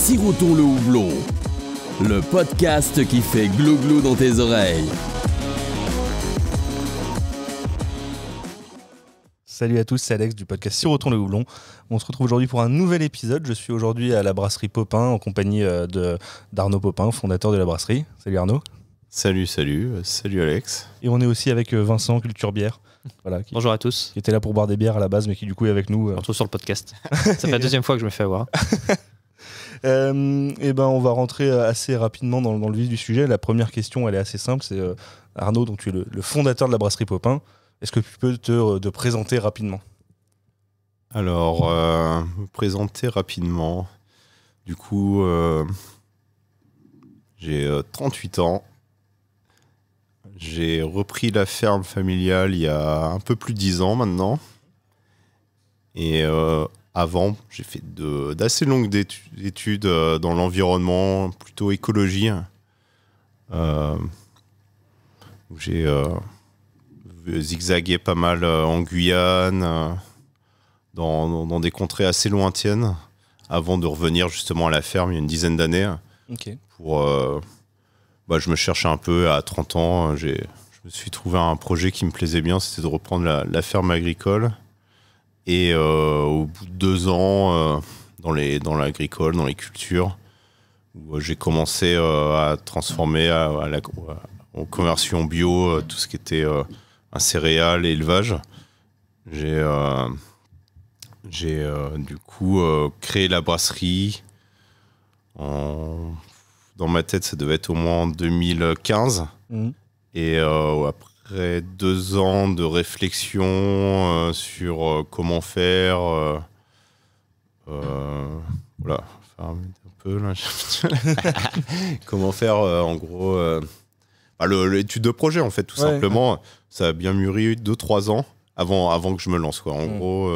Sirotons le houblon, le podcast qui fait glou-glou dans tes oreilles. Salut à tous, c'est Alex du podcast Sirotons le houblon. On se retrouve aujourd'hui pour un nouvel épisode. Je suis aujourd'hui à la brasserie Popin en compagnie d'Arnaud Popin, fondateur de la brasserie. Salut Arnaud. Salut Alex. Et on est aussi avec Vincent Culture Bière. Voilà, Bonjour à tous. Qui était là pour boire des bières à la base, mais qui du coup est avec nous. On se retrouve sur le podcast. Ça fait la deuxième fois que je me fais avoir. Et ben on va rentrer assez rapidement dans le vif du sujet. La première question, elle est assez simple. C'est Arnaud, donc tu es le fondateur de la brasserie Popin. Est-ce que tu peux te présenter rapidement ? Alors, me présenter rapidement. Du coup, j'ai 38 ans. J'ai repris la ferme familiale il y a un peu plus de 10 ans maintenant. Et avant, j'ai fait d'assez longues études dans l'environnement, plutôt écologie. J'ai zigzagué pas mal en Guyane, dans des contrées assez lointaines, avant de revenir justement à la ferme il y a une dizaine d'années. Okay. Je me cherchais un peu à 30 ans. Je me suis trouvé un projet qui me plaisait bien, c'était de reprendre la ferme agricole. Et au bout de 2 ans, dans l'agricole, dans les cultures, où j'ai commencé à transformer en conversion bio tout ce qui était céréales et élevage. J'ai du coup créé la brasserie. Dans ma tête, ça devait être au moins en 2015. Et après 2 ans de réflexion sur comment faire, voilà, un peu là. Comment faire, en gros, l'étude de projet en fait, tout simplement. Ça a bien mûri 2-3 ans avant que je me lance, quoi. En gros,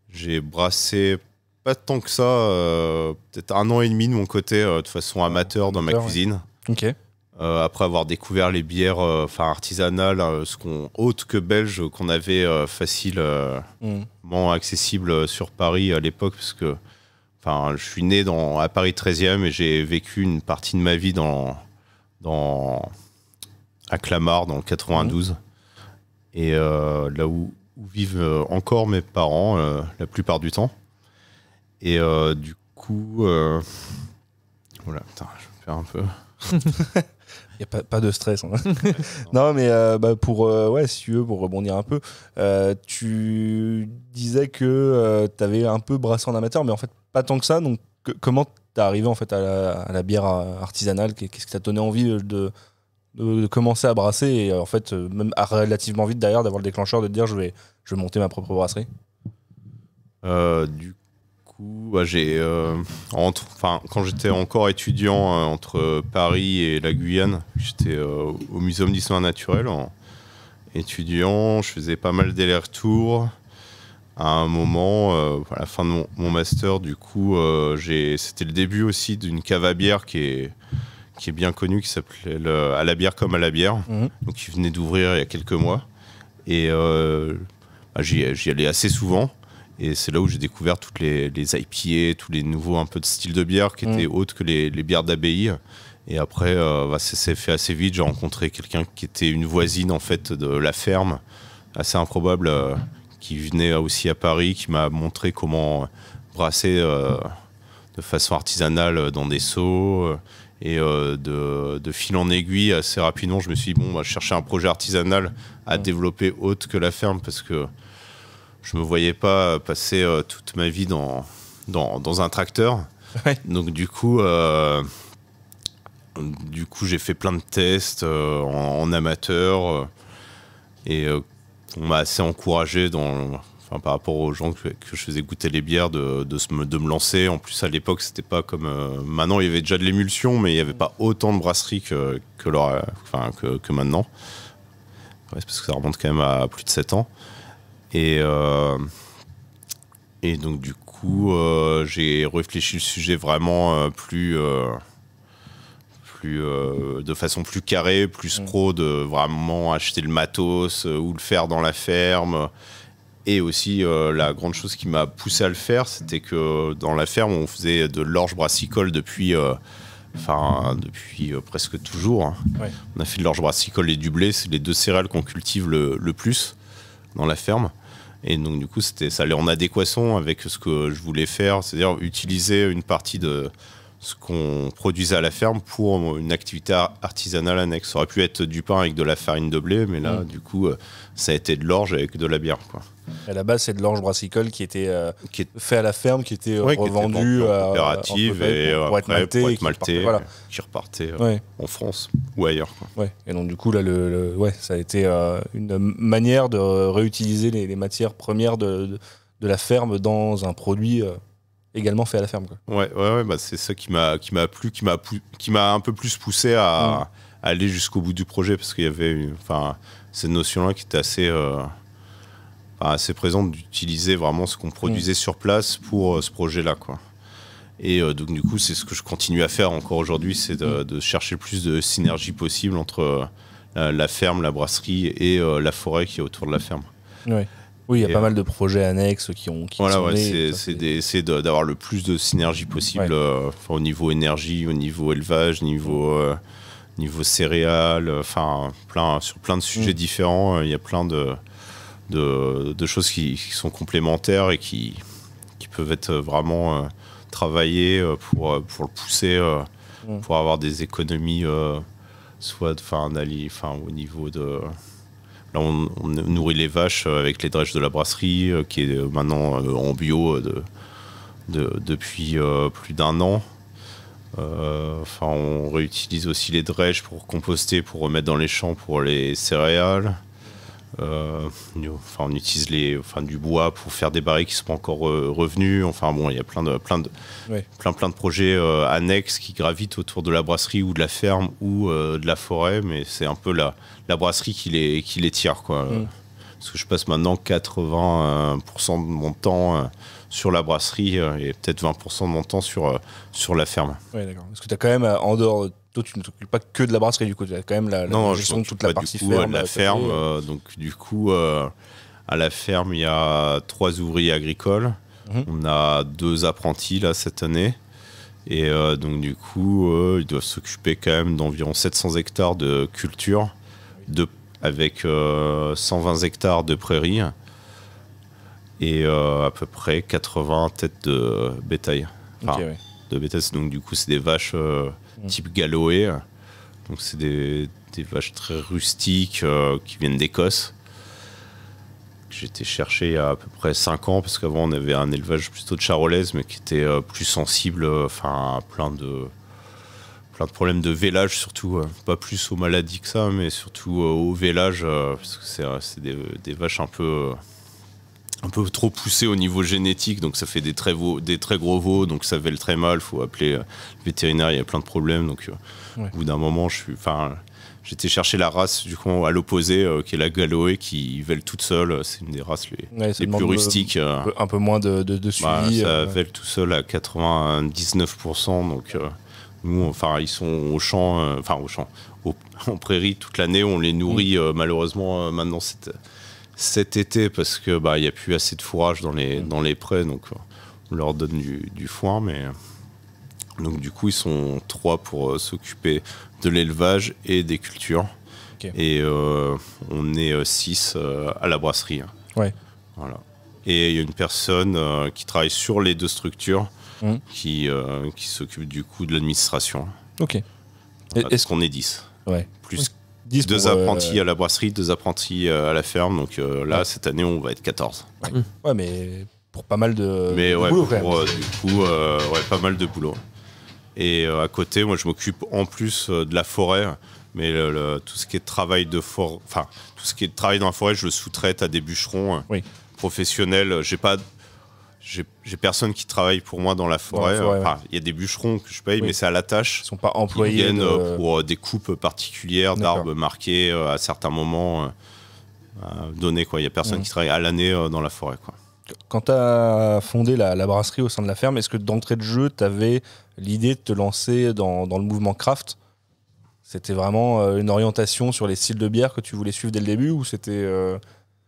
j'ai brassé pas tant que ça, peut-être 1 an et demi de mon côté, de façon amateur dans ma cuisine. Ok. Après avoir découvert les bières artisanales, autres que belges, qu'on avait facilement accessibles sur Paris à l'époque, parce que je suis né à Paris 13e et j'ai vécu une partie de ma vie à Clamart, dans le 92. Et là où vivent encore mes parents la plupart du temps. Et du coup, voilà, putain, je vais faire un peu. Il n'y a pas de stress. Hein. Non, mais si tu veux, pour rebondir un peu, tu disais que tu avais un peu brassé en amateur, mais en fait, pas tant que ça. Donc, comment t'es arrivé en fait, à la bière artisanale ? Qu'est-ce qui t'a donné envie de commencer à brasser et en fait, même relativement vite derrière, d'avoir le déclencheur de te dire je vais monter ma propre brasserie ? Du coup, quand j'étais encore étudiant entre Paris et la Guyane, j'étais au Muséum d'histoire naturelle en étudiant, je faisais pas mal d'allers-retours. À un moment, à la fin de mon master, du coup, c'était le début aussi d'une cave à bière qui est bien connue, qui s'appelait À la bière comme à la bière, donc qui venait d'ouvrir il y a quelques mois. Et j'y allais assez souvent. Et c'est là où j'ai découvert toutes les IPA, tous les nouveaux un peu de style de bière qui étaient autres que les bières d'abbaye. Et après, ça s'est fait assez vite. J'ai rencontré quelqu'un qui était une voisine en fait de la ferme, assez improbable, qui venait aussi à Paris, qui m'a montré comment brasser de façon artisanale dans des seaux. Et de fil en aiguille, assez rapidement, je me suis dit, je chercher un projet artisanal à développer autre que la ferme, parce que je me voyais pas passer toute ma vie dans un tracteur. Ouais. Donc du coup, j'ai fait plein de tests en amateur et on m'a assez encouragé par rapport aux gens que je faisais goûter les bières de me lancer. En plus, à l'époque, c'était pas comme maintenant. Il y avait déjà de l'émulsion, mais il y avait pas autant de brasseries que maintenant. Ouais, c'est parce que ça remonte quand même à plus de 7 ans. Et donc du coup, j'ai réfléchi le sujet vraiment de façon plus carrée, plus pro, de vraiment acheter le matos ou le faire dans la ferme. Et aussi, la grande chose qui m'a poussé à le faire, c'était que dans la ferme, on faisait de l'orge brassicole depuis presque toujours. Hein. Ouais. On a fait de l'orge brassicole et du blé, c'est les 2 céréales qu'on cultive le plus dans la ferme. Et donc du coup, ça allait en adéquation avec ce que je voulais faire, c'est-à-dire utiliser une partie de ce qu'on produisait à la ferme pour une activité artisanale annexe. Ça aurait pu être du pain avec de la farine de blé, mais là, du coup, ça a été de l'orge avec de la bière, quoi. À la base, c'est de l'orge brassicole qui était Qui est fait à la ferme, qui était qui était revendu vendu en à coopérative et pour être maltais, et qui repartait, voilà. qui repartait Ouais. en France ou ailleurs, quoi. Ouais. Et donc du coup là, ça a été une manière de réutiliser les matières premières de la ferme dans un produit également fait à la ferme, quoi. Ouais, bah c'est ça qui m'a plu, qui m'a un peu plus poussé à aller jusqu'au bout du projet, parce qu'il y avait cette notion-là qui était assez présente, d'utiliser vraiment ce qu'on produisait sur place pour ce projet-là, quoi. Et donc du coup, c'est ce que je continue à faire encore aujourd'hui, c'est de chercher le plus de synergie possible entre la ferme, la brasserie et la forêt qui est autour de la ferme. Ouais. Oui, il y a pas mal de projets annexes qui voilà, sont nés, c'est d'essayer d'avoir le plus de synergie possible, au niveau énergie, au niveau élevage, niveau céréales, sur plein de sujets différents. Il y a plein de choses qui sont complémentaires et qui peuvent être vraiment travaillées pour le pousser, pour avoir des économies, au niveau de... Là, on nourrit les vaches avec les drèches de la brasserie, qui est maintenant en bio depuis plus d'1 an. On réutilise aussi les drèches pour composter, pour remettre dans les champs pour les céréales. On utilise du bois pour faire des barils qui ne sont pas encore revenus. Il y a plein de projets annexes qui gravitent autour de la brasserie ou de la ferme ou de la forêt, mais c'est un peu la brasserie qui les tire, quoi. Parce que je passe maintenant 80% de mon temps sur la brasserie et peut-être 20% de mon temps sur la ferme. Ouais, d'accord. Parce que tu as quand même, en dehors, toi, tu ne t'occupes pas que de la brasserie, du coup, tu as quand même la gestion de toute la partie ferme. La ferme, donc du coup, à la ferme, il y a 3 ouvriers agricoles. On a 2 apprentis, là, cette année. Et donc du coup, ils doivent s'occuper quand même d'environ 700 hectares de culture, avec 120 hectares de prairies et à peu près 80 têtes de bétail. De bétail, donc du coup, c'est des vaches type Galloway. Donc c'est des vaches très rustiques qui viennent d'Écosse. J'ai été chercher il y a à peu près 5 ans, parce qu'avant on avait un élevage plutôt de charolaise, mais qui était plus sensible à plein de problèmes de vélage, surtout pas plus aux maladies que ça, mais surtout au vélage, parce que c'est des vaches un peu trop poussées au niveau génétique, donc ça fait des très gros veaux, donc ça vèle très mal, faut appeler le vétérinaire, il y a plein de problèmes, donc au bout d'un moment j'étais chercher la race du coup à l'opposé, qui est la Galloway, qui vèle toute seule. C'est une des races les plus rustiques. Un peu moins de suivi. Ça vèle tout seul à 99%. Donc nous, ils sont au champ, en prairie toute l'année. On les nourrit malheureusement maintenant cet été, parce que il n'y a plus assez de fourrage dans les prés, donc on leur donne du foin, mais donc du coup ils sont 3 pour s'occuper de l'élevage et des cultures. Et on est 6 à la brasserie. Ouais. Voilà. Et il y a une personne qui travaille sur les 2 structures, qui s'occupe du coup de l'administration. Ok. Est-ce qu'on est 10? Ouais. Plus 10 2 apprentis à la brasserie, 2 apprentis à la ferme. Donc là, cette année, on va être 14. Ouais, mais pour pas mal de boulot, quand même. Du coup, pas mal de boulot. Et à côté, moi, je m'occupe en plus de la forêt, mais tout ce qui est travail tout ce qui est travail dans la forêt, je le sous-traite à des bûcherons professionnels. J'ai personne qui travaille pour moi dans la forêt. Il y a des bûcherons que je paye, mais c'est à la tâche. Ils sont pas employés. Ils viennent pour des coupes particulières d'arbres marqués à certains moments donnés, quoi. Il y a personne qui travaille à l'année dans la forêt, quoi. Quand tu as fondé la brasserie au sein de la ferme, est-ce que d'entrée de jeu, tu avais l'idée de te lancer dans le mouvement craft? C'était vraiment une orientation sur les styles de bière que tu voulais suivre dès le début, ou c'était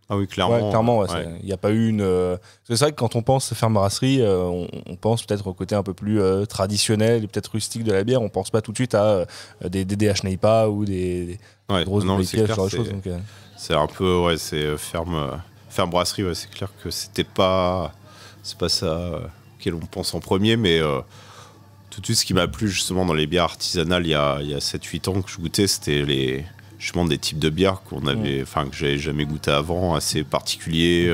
Ah oui, clairement. Ouais, clairement, ouais. il n'y a pas eu une. C'est vrai que quand on pense ferme brasserie, on pense peut-être au côté un peu plus traditionnel et peut-être rustique de la bière. On pense pas tout de suite à des DDH Neipa ou des grosses non, briquettes, c'est ce genre de clair, choses. Donc, c'est un peu, ouais, c'est ferme brasserie, ouais, c'est clair que c'est pas ça auquel on pense en premier, mais tout de suite, ce qui m'a plu justement dans les bières artisanales il y a 7-8 ans que je goûtais, c'était justement des types de bières que j'avais jamais goûté avant, assez particuliers.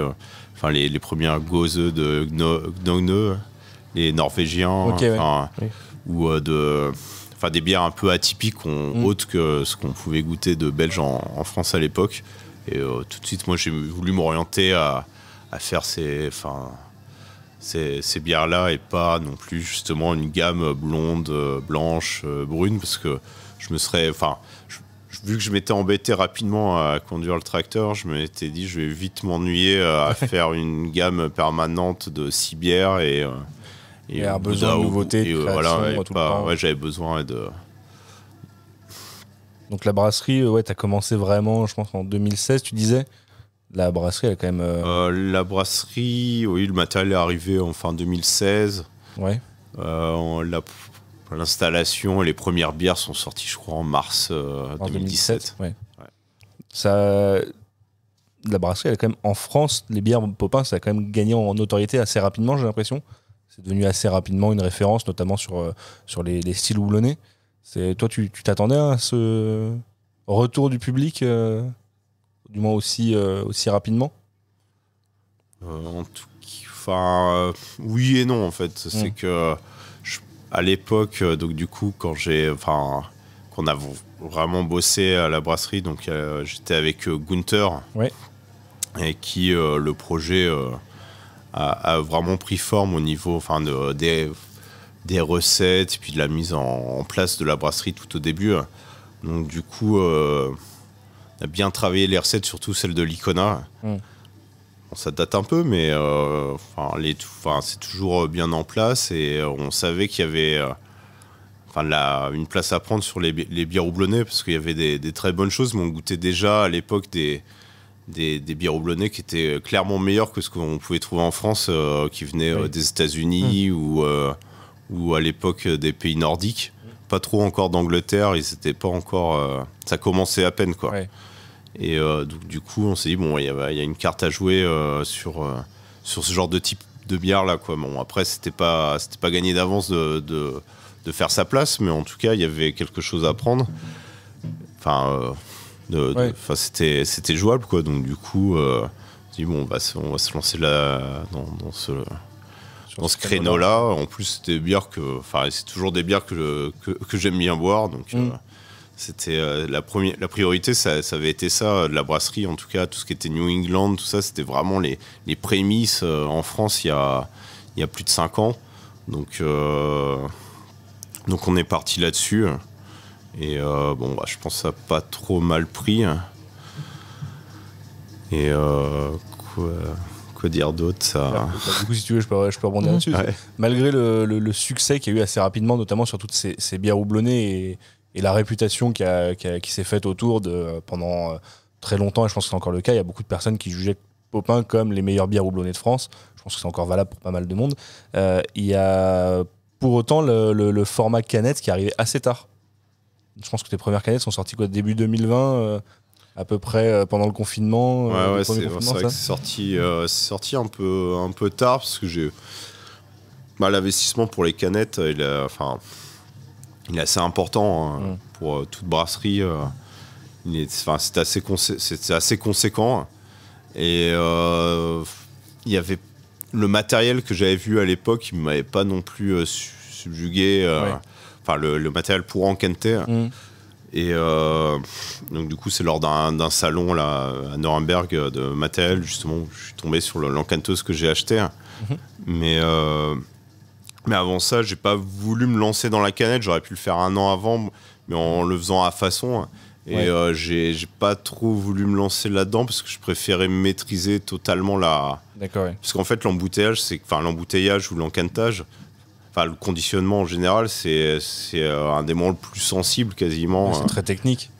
Les premières Gose de Gnogne, les Norvégiens, okay, ou des bières un peu atypiques, autres que ce qu'on pouvait goûter de belge en France à l'époque. Et tout de suite, moi, j'ai voulu m'orienter à faire ces bières-là et pas non plus justement une gamme blonde, blanche, brune, parce que vu que je m'étais embêté rapidement à conduire le tracteur, je m'étais dit je vais vite m'ennuyer à faire une gamme permanente de 6 bières et un besoin de nouveauté, de création, tout le temps. Ouais, j'avais besoin de... Donc la brasserie, t'as commencé vraiment, je pense, en 2016, tu disais. La brasserie, elle a quand même... La brasserie, oui, le matériel est arrivé en fin 2016. Ouais. L'installation et les premières bières sont sorties, je crois, en mars 2017. Ouais. Ça, la brasserie, elle a quand même, en France, les bières Popin, ça a quand même gagné en notoriété assez rapidement, j'ai l'impression. C'est devenu assez rapidement une référence, notamment sur les styles houblonnés. Toi, tu t'attendais à ce retour du public, du moins aussi rapidement? En tout cas, oui et non, en fait. C'est que... à l'époque, donc du coup, quand on a vraiment bossé à la brasserie, donc j'étais avec Gunther, et qui le projet a vraiment pris forme au niveau, des recettes, et puis de la mise en place de la brasserie tout au début. Donc du coup, on a bien travaillé les recettes, surtout celles de l'Icona. Bon, ça date un peu, mais c'est toujours bien en place et on savait qu'il y avait une place à prendre sur les bières houblonnées parce qu'il y avait des très bonnes choses, mais on goûtait déjà à l'époque des bières houblonnées qui étaient clairement meilleures que ce qu'on pouvait trouver en France, qui venaient des États-Unis ou à l'époque des pays nordiques. Pas trop encore d'Angleterre, ils étaient pas encore... ça commençait à peine, quoi. Ouais. Et donc, du coup, on s'est dit, bon, il y a une carte à jouer sur ce genre de type de bière là, quoi. Bon, après, c'était pas gagné d'avance de faire sa place, mais en tout cas, il y avait quelque chose à prendre. C'était jouable, quoi. Donc, du coup, on s'est dit, bon, on va se lancer là dans ce créneau-là. En plus, c'était des bières c'est toujours des bières que j'aime bien boire, donc. C'était la priorité, ça avait été ça, de la brasserie, en tout cas, tout ce qui était New England, tout ça, c'était vraiment les prémices en France il y a plus de 5 ans. Donc on est parti là-dessus. Et je pense que ça n'a pas trop mal pris. Et quoi dire d'autre ça... Du coup, si tu veux, je peux rebondir là-dessus. Ouais. Malgré le succès qu'il y a eu assez rapidement, notamment sur toutes ces bières houblonnées et la réputation qui s'est faite autour pendant très longtemps, et je pense que c'est encore le cas, il y a beaucoup de personnes qui jugeaient Popin comme les meilleures bières houblonnées de France. Je pense que c'est encore valable pour pas mal de monde. Il y a pour autant le format canette qui est arrivé assez tard. Je pense que tes premières canettes sont sorties début 2020, à peu près pendant le confinement. C'est vrai que c'est sorti un peu tard, parce que l'investissement pour les canettes, il est assez important pour toute brasserie. C'était assez conséquent. Et il y avait le matériel que j'avais vu à l'époque, il ne m'avait pas non plus subjugué. Le matériel pour encanter. Et donc du coup, c'est lors d'un salon là, à Nuremberg de matériel, justement, où je suis tombé sur l'encanteuse que j'ai achetée. Mais avant ça, j'ai pas voulu me lancer dans la canette. J'aurais pu le faire 1 an avant, mais en le faisant à façon. Et j'ai pas trop voulu me lancer là-dedans parce que je préférais maîtriser totalement la... D'accord, ouais. Parce qu'en fait, l'embouteillage ou l'encantage, enfin, le conditionnement en général, c'est un des moments le plus sensible quasiment. C'est très technique.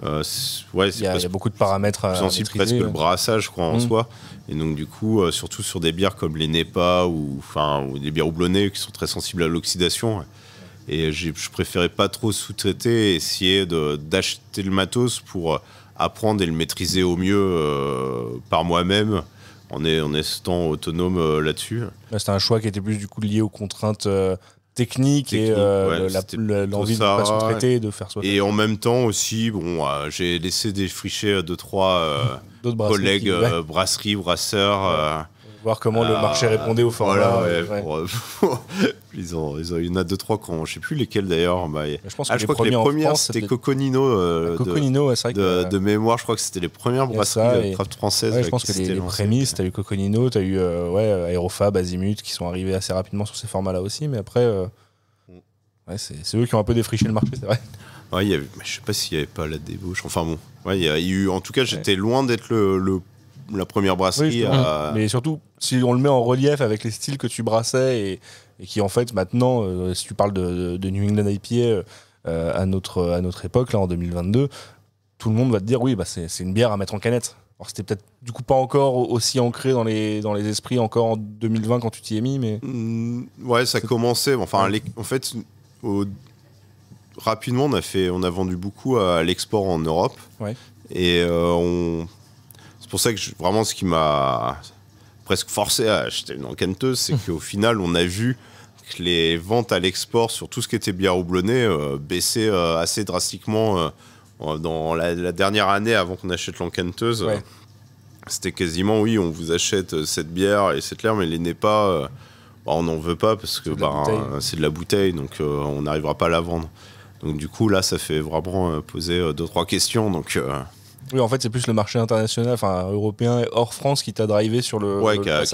Ouais, il y a beaucoup de paramètres plus sensible presque que le brassage quoi, en soi. Et donc du coup, surtout sur des bières comme les NEPA ou des bières houblonnées qui sont très sensibles à l'oxydation. Et je préférais pas trop sous-traiter et essayer d'acheter le matos pour apprendre et le maîtriser au mieux par moi-même en étant autonome là-dessus. C'était un choix qui était plus du coup lié aux contraintes techniques et l'envie de ne pas sous-traiter et de faire soi. Et en même temps aussi, j'ai laissé défricher 2-3 collègues brasseries, brasseurs. Voir comment le marché répondait au format. Voilà, il y en a 2-3 quand je sais plus lesquels d'ailleurs. Je pense que je crois que les premières c'était Coconino. Coconino, c'est vrai de mémoire, je crois que c'était les premières brasseries craft françaises. Je pense que les prémices, t'as eu Coconino, t'as eu Aérofab, Azimut qui sont arrivés assez rapidement sur ces formats-là aussi, mais après, c'est eux qui ont un peu défriché le marché, c'est vrai. Ouais, je sais pas s'il y avait pas la débauche. Enfin bon, il y a eu. En tout cas, j'étais loin d'être la première brasserie. Mais surtout, si on le met en relief avec les styles que tu brassais et qui en fait maintenant, si tu parles de New England IPA à notre époque, là en 2022, tout le monde va te dire oui, c'est une bière à mettre en canette. Alors c'était peut-être du coup pas encore aussi ancré dans les esprits encore en 2020 quand tu t'y es mis, mais... Ouais, ça commençait. Enfin, en fait, rapidement, on a vendu beaucoup à l'export en Europe. Ouais. Et c'est pour ça que vraiment ce qui m'a presque forcé à acheter une encanteuse, c'est qu'au final, on a vu que les ventes à l'export sur tout ce qui était bière houblonnée baissaient assez drastiquement dans la dernière année avant qu'on achète l'encanteuse. Ouais. C'était quasiment, oui, on vous achète cette bière et cette bière, mais les NEPA, on n'en veut pas parce que c'est de la bouteille, donc on n'arrivera pas à la vendre. Donc du coup, là, ça fait vraiment poser 2-3 questions. Donc... Oui, en fait, c'est plus le marché international, européen et hors France qui t'a drivé sur le. Ouais, qui a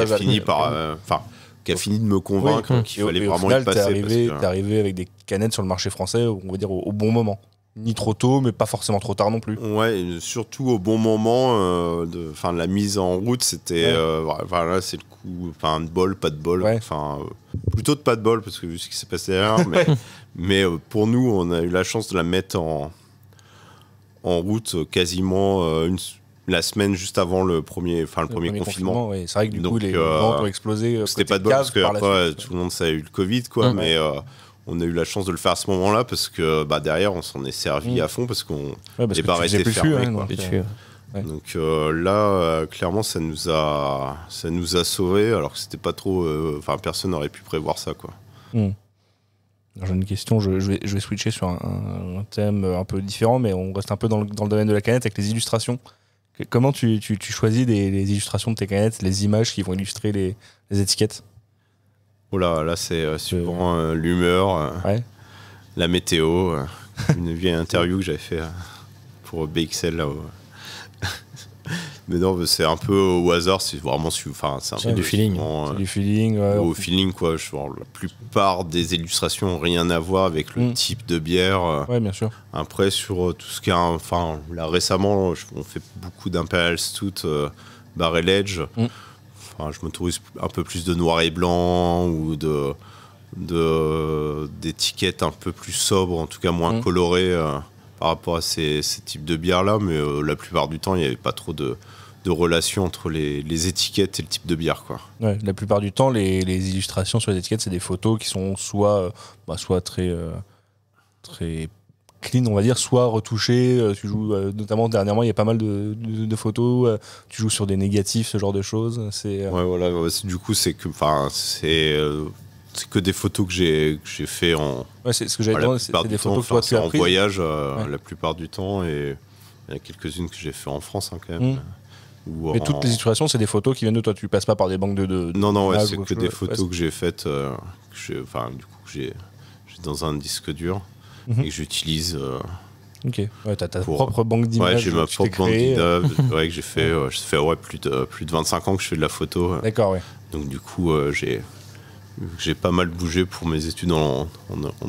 fini de me convaincre qu'il fallait vraiment y passer. T'es arrivé avec des canettes sur le marché français, on va dire au bon moment. Ni trop tôt, mais pas forcément trop tard non plus. Ouais, et surtout au bon moment de la mise en route, c'était. Voilà, c'est le coup. Enfin, de bol, pas de bol. Ouais. Plutôt de pas de bol, parce que vu ce qui s'est passé derrière. mais pour nous, on a eu la chance de la mettre en route quasiment la semaine juste avant le premier confinement. Ouais. C'est vrai que du coup les ventes ont explosé. C'était pas de bol parce que après tout le monde ça a eu le Covid quoi, mais on a eu la chance de le faire à ce moment-là parce que derrière on s'en est servi à fond parce qu'on les bars étaient fermés. Donc là clairement ça nous a sauvés alors que c'était pas trop. Personne n'aurait pu prévoir ça quoi. J'ai une question, je vais switcher sur un thème un peu différent, mais on reste un peu dans le domaine de la canette avec les illustrations. Comment tu choisis les illustrations de tes canettes, les images qui vont illustrer les étiquettes ? Oh là c'est suivant l'humeur, la météo, une vieille interview que j'avais fait pour BXL là. Mais non, c'est un peu au hasard, c'est vraiment c'est du feeling. C'est du feeling. Au feeling, quoi. La plupart des illustrations n'ont rien à voir avec le type de bière. Ouais, bien sûr. Après, sur tout ce qui est. Là, récemment, on fait beaucoup d'Imperial Stout, Barrel Edge. Je m'autorise un peu plus de noir et blanc ou d'étiquettes un peu plus sobres, en tout cas moins colorées. Par rapport à ces types de bières-là, mais la plupart du temps, il n'y avait pas trop de relation entre les étiquettes et le type de bière, quoi. Ouais, la plupart du temps, les illustrations sur les étiquettes, c'est des photos qui sont soit très clean, on va dire, soit retouchées. Tu joues, notamment dernièrement, il y a pas mal de photos. Tu joues sur des négatifs, ce genre de choses. Ouais, voilà. Du coup, c'est que, c'est que des photos que j'ai fait en. Ouais, c'est ce que j'avais dit. C'est des photos que toi tu as en voyage la plupart du temps, et il y en a quelques-unes que j'ai fait en France quand même. Mais toutes les illustrations, c'est des photos qui viennent de toi. Tu passes pas par des banques de non, c'est que des photos que j'ai faites. Du coup, j'ai dans un disque dur et que j'utilise. Ok. Ouais, t'as ta propre banque d'images. Ouais, j'ai ma propre banque d'images. Que j'ai fait. Ça fait plus de 25 ans que je fais de la photo. D'accord, ouais. Donc du coup, j'ai pas mal bougé pour mes études en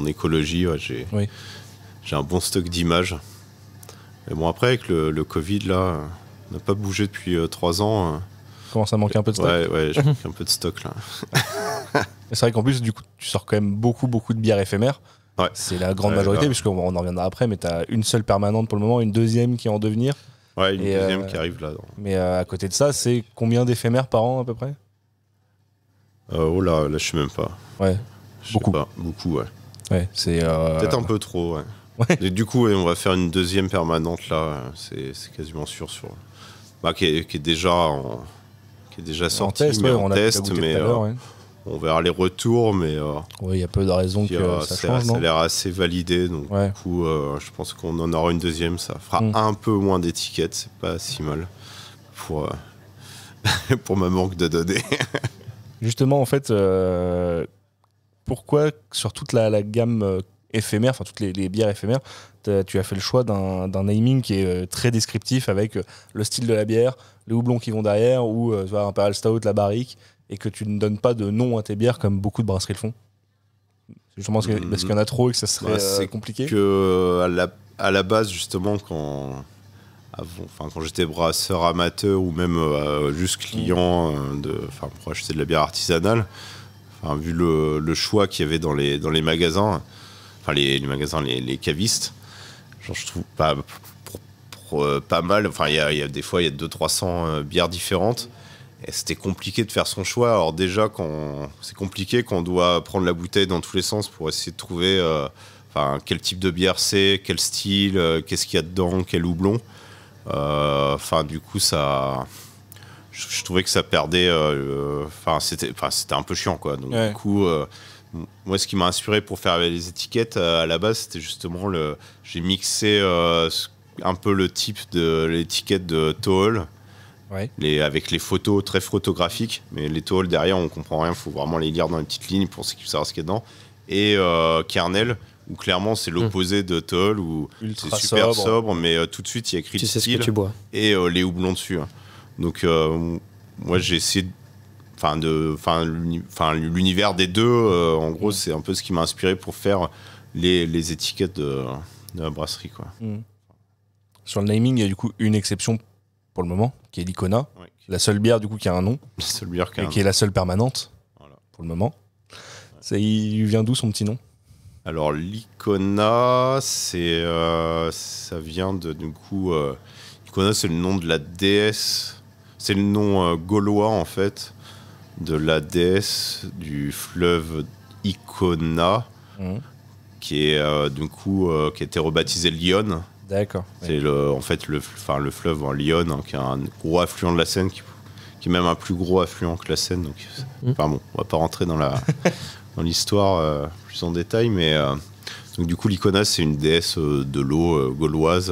écologie. J'ai un bon stock d'images. Mais bon, après, avec le Covid, là, on n'a pas bougé depuis 3 ans. Commence à manquer un peu de stock. Ouais, j'ai manqué un peu de stock, là. C'est vrai qu'en plus, du coup, tu sors quand même beaucoup de bières éphémères. Ouais. C'est la grande majorité, puisqu'on en reviendra après, mais tu as une seule permanente pour le moment, une deuxième qui est en devenir. Ouais, une deuxième qui arrive là. Mais à côté de ça, c'est combien d'éphémères par an à peu près? Oh là, je sais même pas. Ouais. Je sais Beaucoup. pas. Beaucoup, ouais. Ouais, c'est. Peut-être un peu trop, ouais. Ouais. Et du coup, on va faire une deuxième permanente là. C'est quasiment sûr sur. Qui est déjà sorti, test, mais ouais, en on a test, goûté mais tout à l'heure, ouais. on verra les retours, mais Ouais, il y a peu de raisons que ça change, ça a non? l'air assez validé, donc Ouais. du coup, je pense qu'on en aura une deuxième. Ça fera un peu moins d'étiquettes, c'est pas si mal pour pour ma manque de données. Justement, en fait, pourquoi sur toute la gamme éphémère, enfin toutes les bières éphémères, tu as fait le choix d'un naming qui est très descriptif avec le style de la bière, les houblons qui vont derrière, ou Imperial Stout, la barrique, et que tu ne donnes pas de nom à tes bières comme beaucoup de brasseries le font? Justement parce qu'il y en a trop et que ça serait compliqué. À la base, justement, quand j'étais brasseur amateur ou même juste client pour acheter de la bière artisanale, vu le choix qu'il y avait dans les magasins, les magasins, les cavistes, je trouve pas mal. Il y a des fois, il y a 200-300 bières différentes. Et c'était compliqué de faire son choix. Alors déjà, c'est compliqué quand on doit prendre la bouteille dans tous les sens pour essayer de trouver quel type de bière c'est, quel style, qu'est-ce qu'il y a dedans, quel houblon. Du coup, je trouvais que ça perdait. C'était un peu chiant, quoi. Donc du coup, moi, ce qui m'a inspiré pour faire les étiquettes à la base, c'était justement j'ai mixé un peu le type de l'étiquette de Toll. Ouais. Avec les photos très photographiques, mais les tôles derrière on comprend rien, il faut vraiment les lire dans les petites lignes pour savoir ce qu'il y a dedans. Et Kernel, où clairement c'est l'opposé de Toll, où c'est super sobre, mais tout de suite il y a écrit tu le sais style ce que tu bois. Et les houblons dessus. Donc moi j'ai essayé l'univers des deux, en gros c'est un peu ce qui m'a inspiré pour faire les étiquettes de la brasserie, quoi. Sur le naming, il y a du coup une exception pour le moment, qui est l'Icona, la seule bière du coup qui a un nom, la seule bière qui est la seule permanente, pour le moment. Il vient d'où son petit nom? Alors l'Icona, ça vient du coup, Icona c'est le nom de la déesse, c'est le nom gaulois en fait, de la déesse du fleuve Icona, qui est du coup qui a été rebaptisé Lyon. D'accord. C'est en fait le fleuve en Lyon, qui est un gros affluent de la Seine, qui est même un plus gros affluent que la Seine. Donc, on va pas rentrer dans l'histoire plus en détail, mais donc du coup l'Icona c'est une déesse de l'eau gauloise,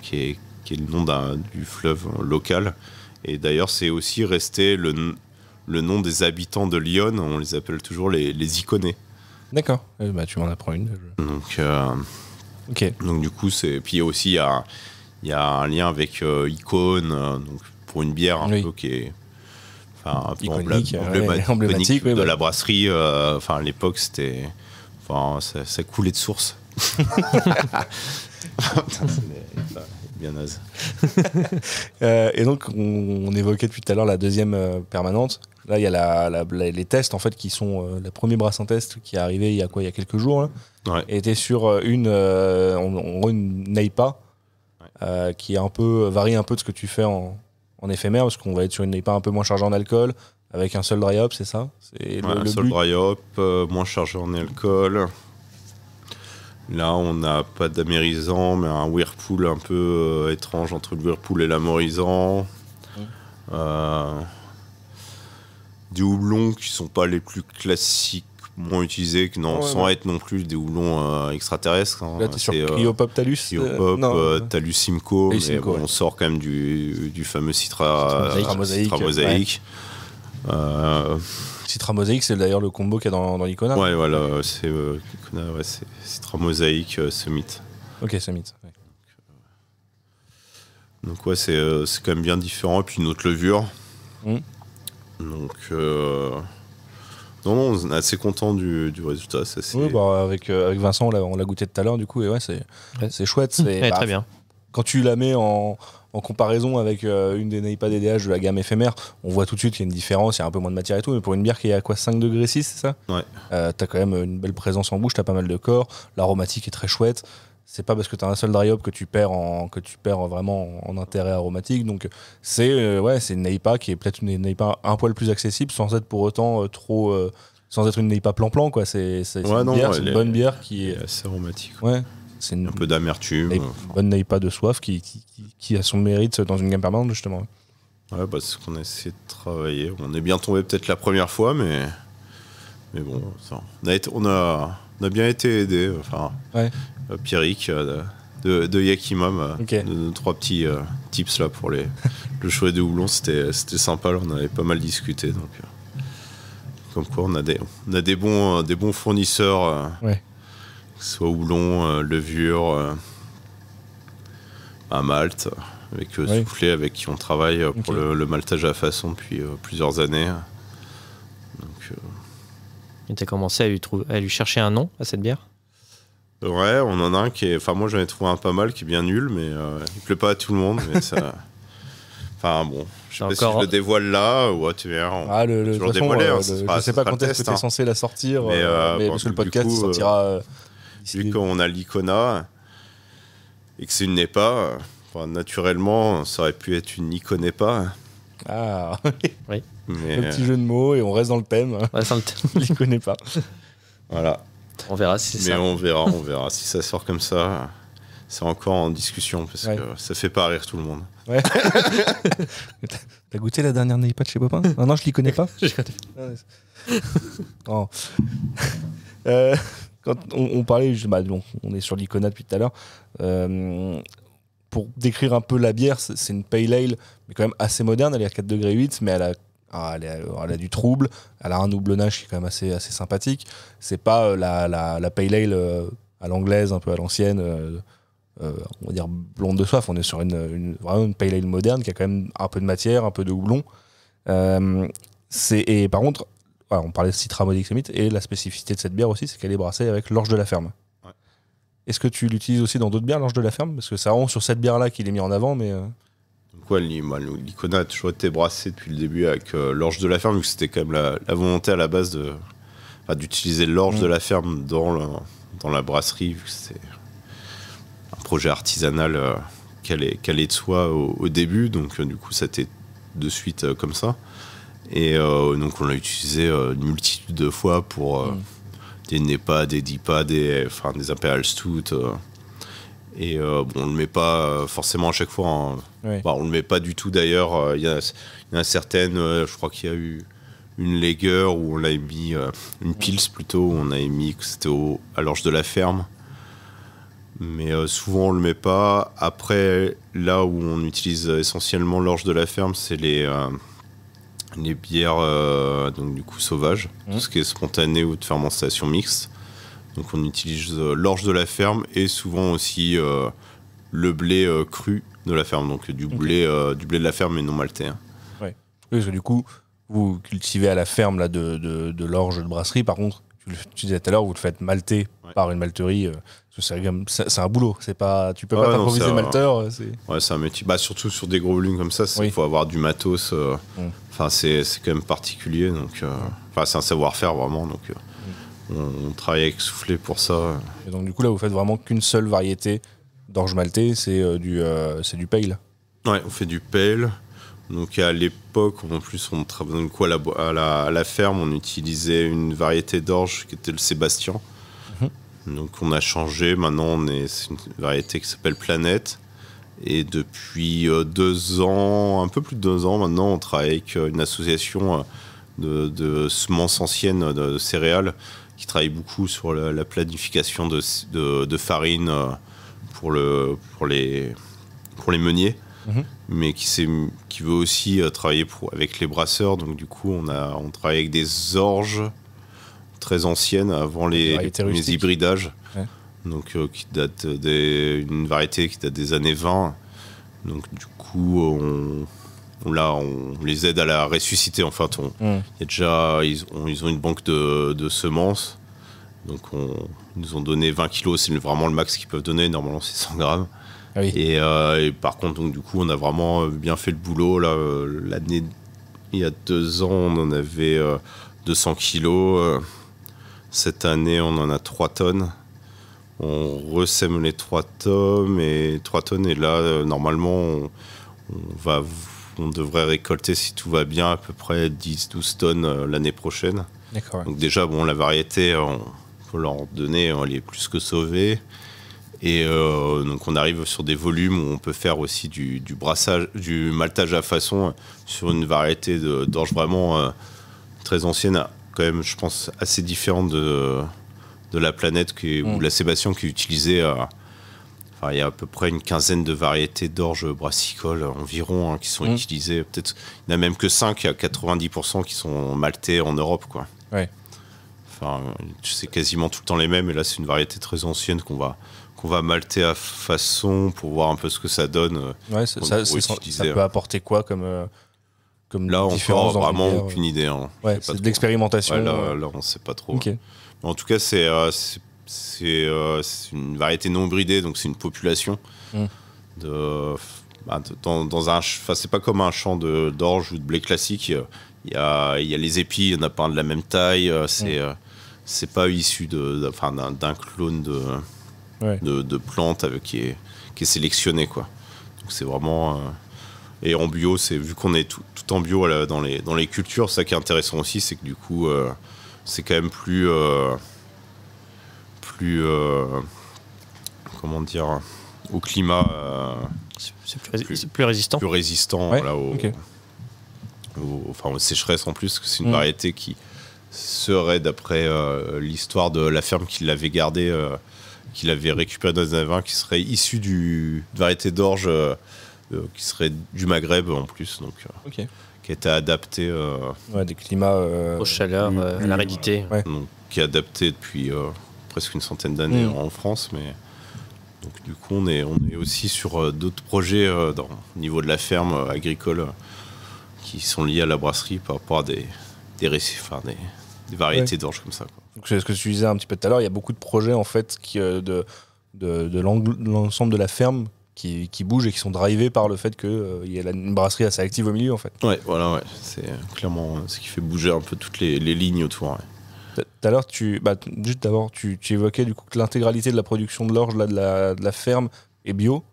qui est le nom du fleuve local. Et d'ailleurs c'est aussi resté le nom des habitants de Lyon. On les appelle toujours les Iconais. D'accord. Tu m'en apprends une. Donc Ok. Donc du coup puis il y a un lien avec Icône, donc pour une bière un peu qui est un peu emblématique de la brasserie. À l'époque c'était ça coulait de source. Bien naze. Et donc on évoquait depuis tout à l'heure la deuxième permanente. Là il y a les tests en fait qui sont le premier brassin test qui est arrivé il y a quelques jours là. Ouais. Et était sur une NEIPA qui est varie un peu de ce que tu fais en éphémère, parce qu'on va être sur une NEIPA un peu moins chargée en alcool avec un seul dry hop, c'est ça? Un seul dry hop, moins chargé en alcool. Là on n'a pas d'amérisant, mais un whirlpool un peu étrange entre le whirlpool et l'amorisant. Des houblons qui sont pas les plus classiques utilisés, sans être non plus des houblons extraterrestres. Là, t'es sur Cryopop Talus. Cryopop, Talus Simcoe, mais on sort quand même du fameux Citra Mosaïque. Citra Mosaïque, c'est d'ailleurs le combo qu'il y a dans l'Icona. Ouais, voilà, c'est Citra Mosaïque Summit. Ok, Summit. Ouais. Donc ouais, c'est quand même bien différent. Et puis une autre levure. Donc non, on est assez content du résultat. Oui, avec Vincent, on l'a goûté tout à l'heure, du coup, et ouais, c'est chouette. Très bien. quand tu la mets en comparaison avec une des NEIPA DDH de la gamme éphémère, on voit tout de suite qu'il y a une différence, il y a un peu moins de matière et tout, mais pour une bière qui est à quoi, 5 degrés 6, c'est ça? Ouais. T'as quand même une belle présence en bouche, t'as pas mal de corps, l'aromatique est très chouette. C'est pas parce que t'as un seul dry hop que tu perds vraiment en intérêt aromatique. Donc c'est une NEIPA qui est peut-être une NEIPA un poil plus accessible sans être pour autant sans être une NEIPA plan-plan, quoi. C'est une bonne bière qui est assez aromatique. Ouais. C'est un peu d'amertume. Une bonne NEIPA de soif qui a son mérite dans une gamme permanente, justement. Ouais, bah, c'est ce qu'on a essayé de travailler. On est bien tombé peut-être la première fois, mais bon, ça, on a bien été aidés. Enfin, Pierrick de Yakima, nos 3 petits tips là pour le choix des houblons, c'était sympa. Là, on avait pas mal discuté. Donc, comme quoi, on a des bons fournisseurs. Soit houblon, levure, à Malte, avec Soufflé, avec qui on travaille pour le maltage à façon depuis plusieurs années. Donc, Et t'as commencé à lui chercher un nom à cette bière? Ouais, on en a un qui est... Enfin, moi j'en ai trouvé un pas mal qui est bien nul, mais il plaît pas à tout le monde. Mais ça... Enfin bon, je sais pas si je le dévoile là ou tu verras. Toujours dévoilé. Je sais pas quand est-ce que tu es censé la sortir, mais parce que le podcast sortira... Vu qu'on a l'Icona et que c'est une NEIPA, naturellement, ça aurait pu être une Iconepa. Ah, oui. Mais le petit jeu de mots, et on reste dans le thème. L'Iconepa. Voilà. On verra si c'est ça. Mais on verra si ça sort comme ça. C'est encore en discussion parce que ça fait pas rire tout le monde. Ouais. T'as goûté la dernière NEIPA de chez Popin? Non, je l'y connais pas. Je connais pas. Oh. Quand on parlait, on est sur l'Icona depuis tout à l'heure. Pour décrire un peu la bière, c'est une pale ale, mais quand même assez moderne. Elle est à 4 degrés 8, mais elle a du trouble. Elle a un houblonnage qui est quand même assez sympathique. C'est pas la pale ale à l'anglaise, un peu à l'ancienne, on va dire blonde de soif. On est sur vraiment une pale ale moderne qui a quand même un peu de matière, un peu de houblon. Et par contre, on parlait de Citra Modix Limite, et la spécificité de cette bière aussi, c'est qu'elle est brassée avec l'orge de la ferme. Ouais. Est-ce que tu l'utilises aussi dans d'autres bières, l'orge de la ferme? Parce que c'est vraiment sur cette bière-là qu'il est mis en avant, mais... Donc ouais, l'Icona a toujours été brassé depuis le début avec l'orge de la ferme, vu que c'était quand même la volonté à la base d'utiliser l'orge de la ferme dans la brasserie, vu que c'était un projet artisanal qui allait de soi au début, donc du coup ça a été de suite comme ça. Et donc on l'a utilisé une multitude de fois pour des NEIPA, des DIPA, des Imperial Stout. Et on le met pas forcément à chaque fois. Hein. Ouais. On le met pas du tout d'ailleurs. Il y en a certaines, je crois qu'il y a eu une Lager où on l'a mis, une Pils plutôt, où on a mis que c'était à l'orge de la ferme. Mais souvent on le met pas. Après, là où on utilise essentiellement l'orge de la ferme, c'est les bières donc du coup sauvages, tout ce qui est spontané ou de fermentation mixte. Donc on utilise l'orge de la ferme et souvent aussi le blé cru de la ferme, donc du blé de la ferme mais non maltais. Hein. Ouais. Oui, parce que du coup vous cultivez à la ferme là, de l'orge de brasserie. Par contre, tu disais tout à l'heure, vous le faites malter par une malterie. C'est un boulot. C'est pas, tu peux pas t'improviser malteur. Ouais, c'est un métier. Surtout sur des gros volumes comme ça, il faut avoir du matos. C'est quand même particulier. Donc, c'est un savoir-faire vraiment. Donc, on travaille avec Soufflé pour ça. Et donc, du coup, là, vous faites vraiment qu'une seule variété d'orge maltais, c'est du pale. Ouais, on fait du pale. Donc, à l'époque, en plus, on travaillait à la ferme, on utilisait une variété d'orge qui était le Sébastien. Donc on a changé, maintenant c'est une variété qui s'appelle Planète, et depuis 2 ans, un peu plus de 2 ans maintenant, on travaille avec une association de semences anciennes de céréales qui travaille beaucoup sur la planification de farine pour les meuniers, mais qui veut aussi travailler avec les brasseurs. Donc du coup on travaille avec des orges très anciennes avant les hybridages, donc qui date une variété qui date des années 20. Donc du coup on les aide à la ressusciter. En fait, ils ont une banque de semences, donc ils nous ont donné 20 kilos, c'est vraiment le max qu'ils peuvent donner. Normalement c'est 100 grammes. Ah oui. Et par contre, donc, du coup, on a vraiment bien fait le boulot. Là, l'année, il y a 2 ans, on en avait 200 kilos. Cette année, on en a 3 tonnes. On ressème les 3 tonnes. Et là, normalement, on devrait récolter, si tout va bien, à peu près 10-12 tonnes l'année prochaine. D'accord. Ouais. Donc déjà, la variété, on peut leur donner, elle est plus que sauvée. Et donc on arrive sur des volumes où on peut faire aussi du brassage, du maltage à façon sur une variété d'orge vraiment très ancienne, quand même, je pense, assez différente de la planète ou la Sébastien qui est utilisée. Il y a à peu près une quinzaine de variétés d'orge brassicole environ qui sont utilisées. Peut-être, il n'y en a même que 5 à 90% qui sont maltais en Europe, quoi. Ouais. Enfin, c'est quasiment tout le temps les mêmes. Et là, c'est une variété très ancienne qu'on va malter à façon pour voir un peu ce que ça donne. Ouais, ça peut apporter quoi comme là, différence encore vraiment bière, aucune idée. Hein. Ouais, c'est de l'expérimentation. Ouais, là, on ne sait pas trop. Okay. En tout cas, c'est une variété non hybridée, donc c'est une population c'est pas comme un champ d'orge ou de blé classique. Il y a les épis, il n'y en a pas un de la même taille. C'est pas issu d'un clone de plantes qui est sélectionné, quoi. Donc c'est vraiment et en bio, vu qu'on est tout en bio dans les cultures, ça qui est intéressant aussi, c'est que du coup c'est quand même plus comment dire, au climat, c'est plus résistant. Plus résistant, ouais, voilà, aux sécheresses en plus, que c'est une variété qui serait, d'après l'histoire de la ferme qui l'avait gardée, qui l'avait récupérée dans les années 20, qui serait issue d'une variété d'orge qui serait du Maghreb en plus, donc qui a été adaptée des climats aux chaleurs, à l'aridité. Ouais. Donc, qui est adaptée depuis presque une centaine d'années en France, mais donc du coup on est aussi sur d'autres projets au niveau de la ferme agricole qui sont liés à la brasserie par rapport à des variétés d'orge comme ça, quoi. Donc, c'est ce que tu disais un petit peu tout à l'heure, il y a beaucoup de projets en fait de l'ensemble de la ferme qui bougent et qui sont drivés par le fait qu'il y a une brasserie assez active au milieu, en fait. Ouais, voilà, ouais. C'est clairement ce qui fait bouger un peu toutes les lignes autour. Ouais. Tout à l'heure, juste d'abord, tu évoquais du coup que l'intégralité de la production de l'orge de la ferme est bio.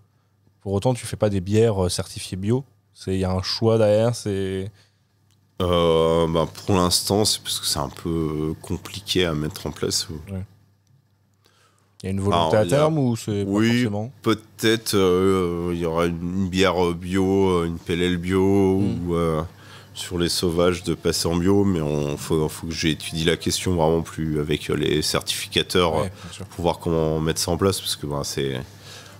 Pour autant, tu fais pas des bières certifiées bio. Il y a un choix derrière. Pour l'instant, c'est parce que c'est un peu compliqué à mettre en place. Ouais. Il y a une volonté à terme ou c'est pas forcément ? Peut-être il y aura une bière bio, une PLL bio ou sur les sauvages de passer en bio, mais faut que j'étudie la question vraiment plus avec les certificateurs pour voir comment mettre ça en place, parce que c'est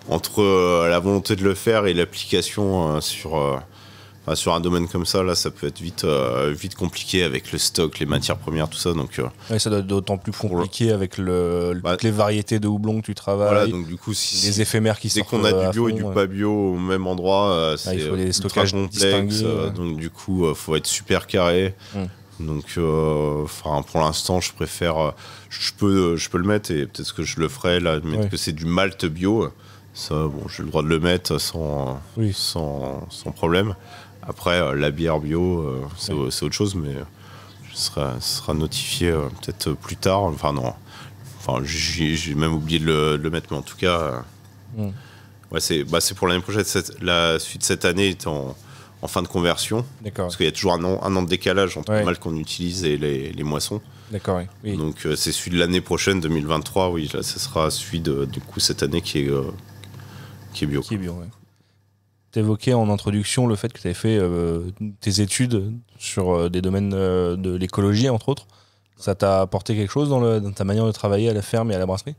entre la volonté de le faire et l'application sur un domaine comme ça, là, ça peut être vite compliqué avec le stock, les matières premières, tout ça. Donc, ça doit être d'autant plus compliqué avec toutes les variétés de houblon que tu travailles. Voilà, donc du coup, les éphémères qui sortent. Dès qu'on a du bio et du pas bio au même endroit, c'est il faut des ultra stockages complexe. Donc du coup, faut être super carré. Donc, pour l'instant, je préfère. Je peux le mettre, et peut-être que je le ferai là, mettre que c'est du malt bio. Ça, j'ai le droit de le mettre sans problème. Après, la bière bio, c'est autre chose, mais ce sera notifié peut-être plus tard. Enfin, non. J'ai même oublié de le mettre, mais en tout cas, c'est pour l'année prochaine. La suite de cette année est en fin de conversion. D'accord. Parce qu'il y a toujours un an de décalage entre le malt qu'on utilise et les moissons. D'accord, oui. Donc, c'est celui de l'année prochaine, 2023. Oui, là, ce sera celui du coup, cette année qui est bio. Qui est bio, ouais. Tu évoquais en introduction le fait que tu avais fait tes études sur des domaines de l'écologie, entre autres. Ça t'a apporté quelque chose dans ta manière de travailler à la ferme et à la brasserie ?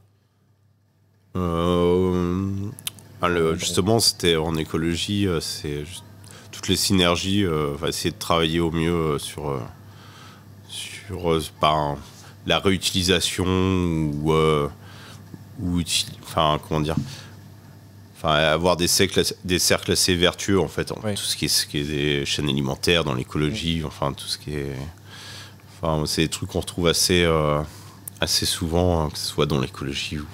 Justement, c'était en écologie, c'est toutes les synergies, essayer de travailler au mieux sur la réutilisation ou comment dire, avoir des cercles assez vertueux en fait, tout ce qui est des chaînes alimentaires dans l'écologie, tout ce qui est, c'est des trucs qu'on retrouve assez souvent, que ce soit dans l'écologie ou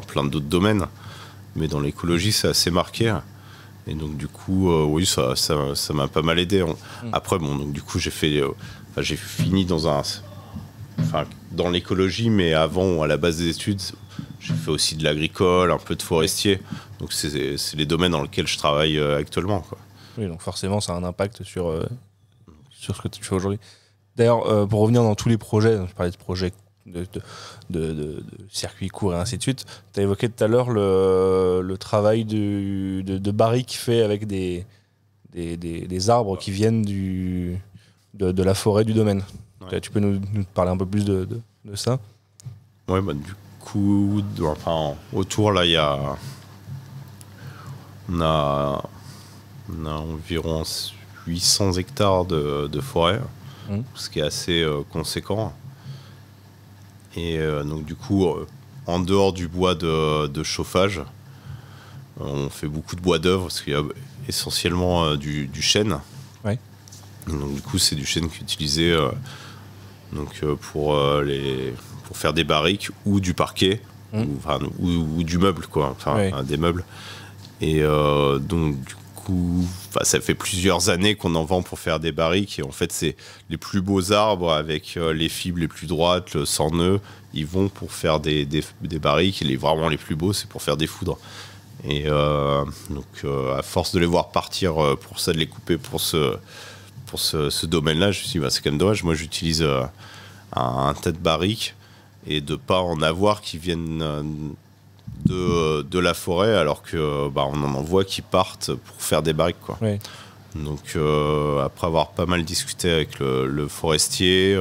plein d'autres domaines. mais dans l'écologie, c'est assez marqué. Et donc, du coup, oui, ça m'a pas mal aidé. Après, bon, donc, du coup, j'ai fini dans l'écologie, mais avant, à la base des études, j'ai fait aussi de l'agricole, un peu de forestier. Donc, c'est les domaines dans lesquels je travaille actuellement, quoi. Oui, donc forcément, ça a un impact sur ce que tu fais aujourd'hui. D'ailleurs, pour revenir dans tous les projets, je parlais de projets de circuits courts et ainsi de suite, tu as évoqué tout à l'heure le travail de barriques fait avec des arbres qui viennent de la forêt du domaine. Ouais. Tu peux nous parler un peu plus de ça? Ouais, bah, du coup, autour, là, on a environ 800 hectares de forêt, ce qui est assez conséquent. Et donc, du coup, en dehors du bois de chauffage, on fait beaucoup de bois d'œuvre, parce qu'il y a essentiellement du chêne. Ouais. Donc, du coup, c'est du chêne qui est utilisé pour faire des barriques ou du parquet, ou du meuble, quoi, des meubles. Et donc, du coup, ça fait plusieurs années qu'on en vend pour faire des barriques. Et en fait, c'est les plus beaux arbres avec les fibres les plus droites, sans nœud. Ils vont pour faire des barriques. Et vraiment les plus beaux, c'est pour faire des foudres. Et donc, à force de les voir partir pour ça, de les couper pour ce domaine-là, je me suis dit, c'est quand même dommage. Moi, j'utilise un tas de barriques et de pas en avoir qui viennent de la forêt, alors que on en voit qui partent pour faire des barriques, quoi. Oui. Donc après avoir pas mal discuté avec le forestier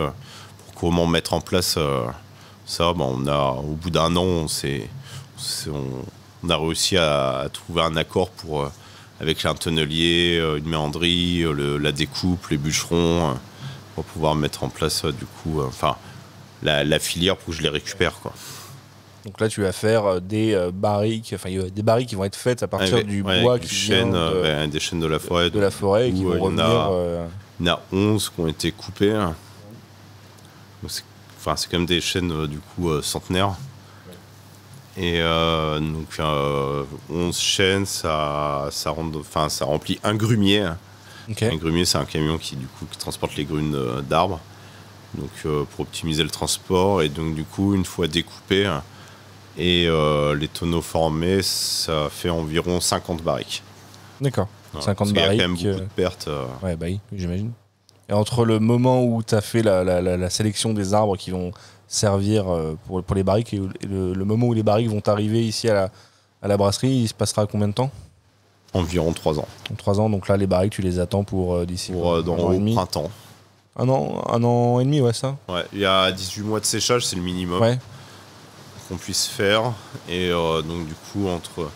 pour comment mettre en place ça, au bout d'un an, on a réussi à trouver un accord avec un tonnelier, une méanderie, la découpe, les bûcherons, pour pouvoir mettre en place la filière pour que je les récupère, quoi. Donc là, tu vas faire des barriques, il y a des barriques qui vont être faites à partir du bois qui vient des chênes de la forêt. De la forêt, et qui vont revenir... Il y en a 11 qui ont été coupés. Donc c'est quand même des chênes du coup centenaires. Ouais. Et donc 11 chênes, ça remplit un grumier. Okay. Un grumier, c'est un camion qui transporte les grunes d'arbres. Donc pour optimiser le transport. Et donc du coup, une fois découpé, et les tonneaux formés, ça fait environ 50 barriques. D'accord. Voilà, 50 barriques. Il y a quand même beaucoup de pertes. Ouais, oui, j'imagine. Et entre le moment où tu as fait la sélection des arbres qui vont servir pour les barriques et le moment où les barriques vont arriver ici à la brasserie, il se passera combien de temps? Environ 3 ans. 3 ans, donc là, les barriques, tu les attends pour d'ici au printemps. Un an et demi, ouais, ça? Ouais, il y a 18 mois de séchage, c'est le minimum. Ouais. Qu'on puisse faire, et donc du coup entre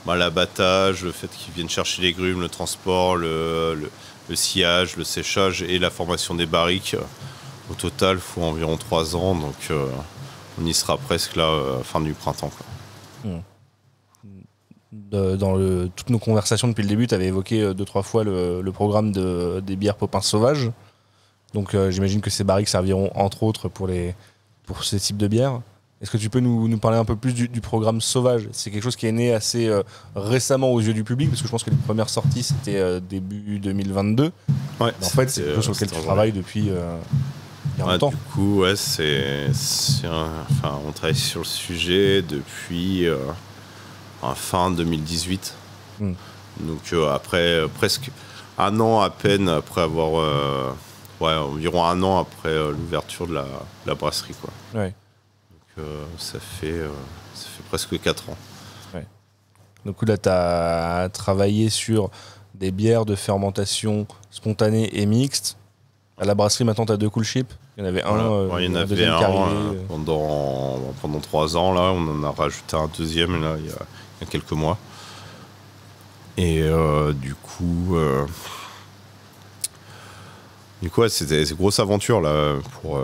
l'abattage, le fait qu'ils viennent chercher les grumes, le transport, le sciage, le séchage et la formation des barriques, au total il faut environ 3 ans, donc on y sera presque là fin du printemps, quoi. Dans toutes nos conversations depuis le début, tu avais évoqué 2-3 fois le programme des bières Popin Sauvage, donc j'imagine que ces barriques serviront entre autres pour ces types de bières. Est-ce que tu peux nous parler un peu plus du programme Sauvage? C'est quelque chose qui est né assez récemment aux yeux du public, parce que je pense que les premières sorties, c'était début 2022. Ouais, en fait, c'est quelque chose sur lequel tu travailles depuis il y a longtemps. Du coup, ouais, on travaille sur le sujet depuis fin 2018. Donc après, presque un an à peine après avoir... environ un an après l'ouverture de la brasserie, quoi. Ouais. Ça fait presque 4 ans. Ouais. Donc là, tu as travaillé sur des bières de fermentation spontanée et mixte. À la brasserie, maintenant, tu as 2 cool chips. Il y en avait il y en avait un pendant 3 ans. Là, on en a rajouté un deuxième là, il y a quelques mois. Et du coup, c'était une grosse aventure là, pour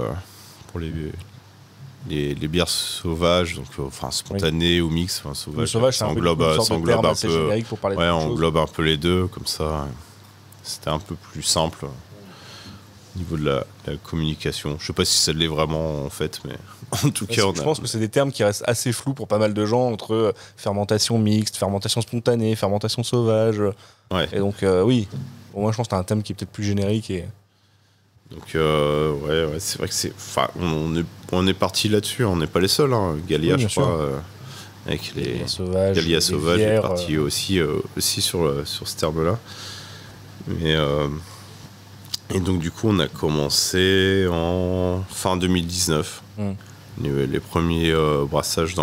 les bières sauvages, donc spontanées ou mix, sauvage, ça englobe un peu, pour parler on englobe un peu les deux, comme ça, c'était un peu plus simple. au niveau de la communication. Je sais pas si ça l'est vraiment en fait, mais en tout cas, je pense que c'est des termes qui restent assez flous pour pas mal de gens entre fermentation mixte, fermentation spontanée, fermentation sauvage. Ouais. Et donc, oui, bon, moi je pense que t'as un thème qui est peut-être plus générique. Donc, ouais, c'est vrai que c'est. Enfin, on est parti là-dessus, on n'est pas les seuls. Hein. Galia, oui, je crois, avec les. Galia Sauvage est parti aussi sur ce terme-là. Mais. Et donc du coup on a commencé en fin 2019 les premiers brassages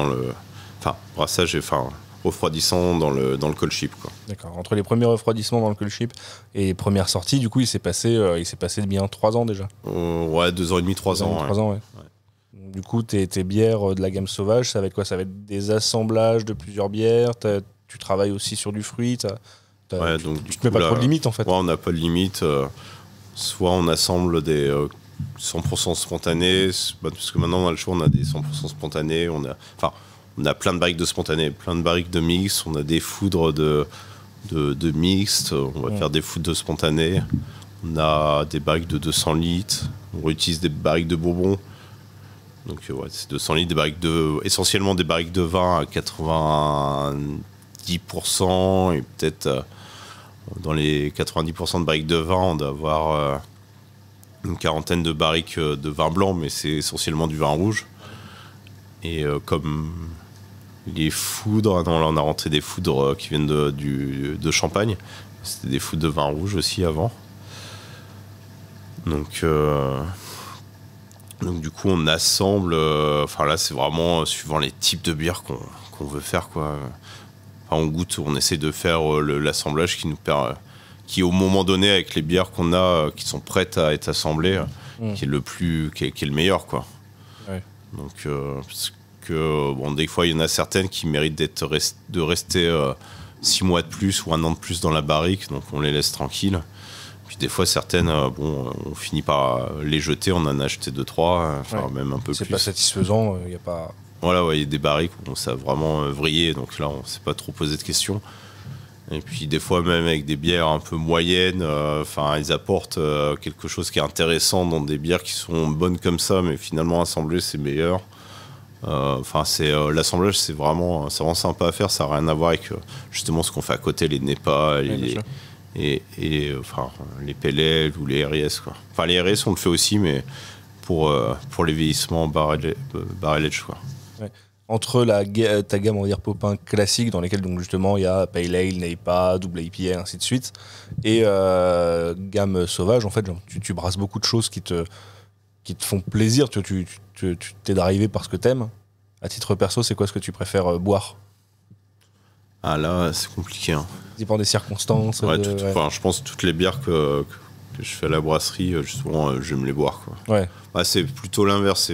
refroidissants dans le cold chip quoi. D'accord. Entre les premiers refroidissements dans le cold chip et les premières sorties, du coup il s'est passé bien 3 ans déjà. Ouais, 2 ans et demi, 3 ans. 3 ans, ouais. Du coup tes bières de la gamme sauvage, ça va être quoi? Ça va être des assemblages de plusieurs bières, tu travailles aussi sur du fruit, ouais, tu donc te mets pas trop de limites en fait. Ouais, on n'a pas de limite. Soit on assemble des 100% spontanés, parce que maintenant on a le choix, on a des 100% spontanés, on a plein de barriques de spontanés, plein de barriques de mix, on a des foudres de mixte, on va faire des foudres de spontanés, on a des barriques de 200 litres, on réutilise des barriques de bourbon, donc ouais, c'est 200 litres, essentiellement des barriques de vin à 90% et peut-être... Dans les 90% de barriques de vin, on doit avoir une quarantaine de barriques de vin blanc, mais c'est essentiellement du vin rouge. Et comme les foudres, là on a rentré des foudres qui viennent de Champagne. C'était des foudres de vin rouge aussi avant. Donc du coup on assemble, enfin là c'est vraiment suivant les types de bières qu'on veut faire quoi. On goûte, on essaie de faire l'assemblage qui au moment donné avec les bières qu'on a qui sont prêtes à être assemblées qui est le meilleur quoi. Ouais. Donc parce que bon des fois il y en a certaines qui méritent de rester 6 mois de plus ou 1 an de plus dans la barrique, donc on les laisse tranquilles. Puis des fois certaines on finit par les jeter, on en a acheté 2-3, même un peu plus. C'est pas satisfaisant, il y a pas. Voilà, ouais, il y a des barriques où ça a vraiment vrillé, donc là, on ne s'est pas trop posé de questions. Et puis, des fois, même avec des bières un peu moyennes, ils apportent quelque chose qui est intéressant dans des bières qui sont bonnes comme ça, mais finalement, assemblées, c'est meilleur. L'assemblage, c'est vraiment sympa à faire, ça n'a rien à voir avec justement ce qu'on fait à côté, les NEPA, les PLL ou les RIS, quoi. Enfin, les RIS, on le fait aussi, mais pour les vieillissements barrel aged, quoi. Ouais. Entre ta gamme, on va dire, Popin classique, dans lesquelles donc justement il y a Pale Ale, NEIPA, double IPA, ainsi de suite, et gamme sauvage, en fait, genre, tu brasses beaucoup de choses qui te font plaisir, tu t'es d'arriver parce que t'aimes. À titre perso, c'est quoi ce que tu préfères boire? Ah là, c'est compliqué. Hein. Ça dépend des circonstances. Ouais, je pense que toutes les bières que je fais à la brasserie, justement, j'aime les boire, quoi. Ouais. C'est plutôt l'inverse.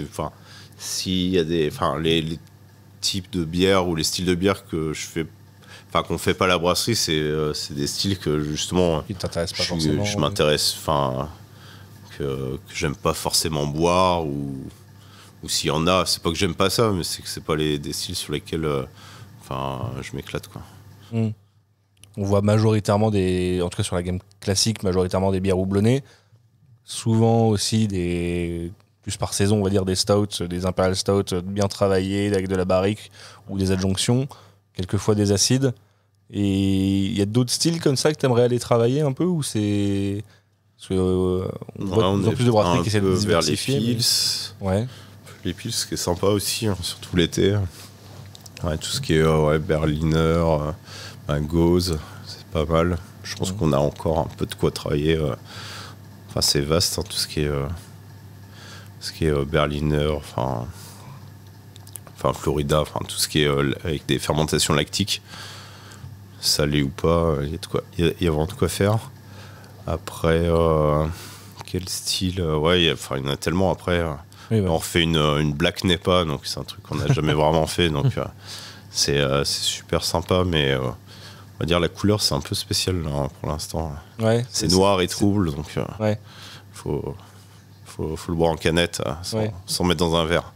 S'il y a les types de bières ou les styles de bières que je fais, qu'on fait pas à la brasserie, c'est des styles que justement qui t'intéressent pas forcément. Je m'intéresse, que j'aime pas forcément boire ou s'il y en a, c'est pas que j'aime pas ça, mais c'est que c'est pas des styles sur lesquels je m'éclate quoi. On voit majoritairement en tout cas sur la gamme classique, majoritairement des bières houblonnées, souvent aussi plus par saison, on va dire des stouts, des imperial stouts bien travaillés avec de la barrique ou des adjonctions, quelquefois des acides. Et il y a d'autres styles comme ça que tu aimerais aller travailler un peu, ou c'est parce que on voit de plus en plus de brasseries qui essaient de diversifier. Les pils, ouais. Les pils, ce qui est sympa aussi, hein, surtout l'été. Ouais, tout ce qui est Berliner, Gose, c'est pas mal. Je pense qu'on a encore un peu de quoi travailler. C'est vaste, hein, tout ce qui est Berliner, Florida, tout ce qui est avec des fermentations lactiques, salé ou pas, il y a vraiment de quoi faire. Après, quel style il y en a tellement. Après, on refait une Black Nepa, donc c'est un truc qu'on n'a jamais vraiment fait, donc c'est super sympa, mais on va dire la couleur c'est un peu spécial là, pour l'instant. Ouais, c'est noir et trouble, donc faut le boire en canette sans mettre dans un verre.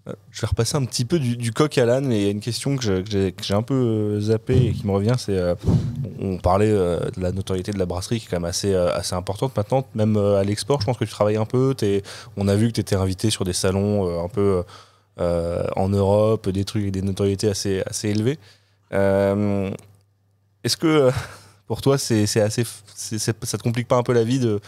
Je vais repasser un petit peu du coq à l'âne, mais il y a une question que j'ai un peu zappé et qui me revient, c'est on parlait de la notoriété de la brasserie qui est quand même assez importante maintenant, même à l'export. Je pense que tu travailles un peu. On a vu que tu étais invité sur des salons un peu en Europe, des trucs avec des notoriétés assez élevées. Est-ce que pour toi, ça te complique pas un peu la vie de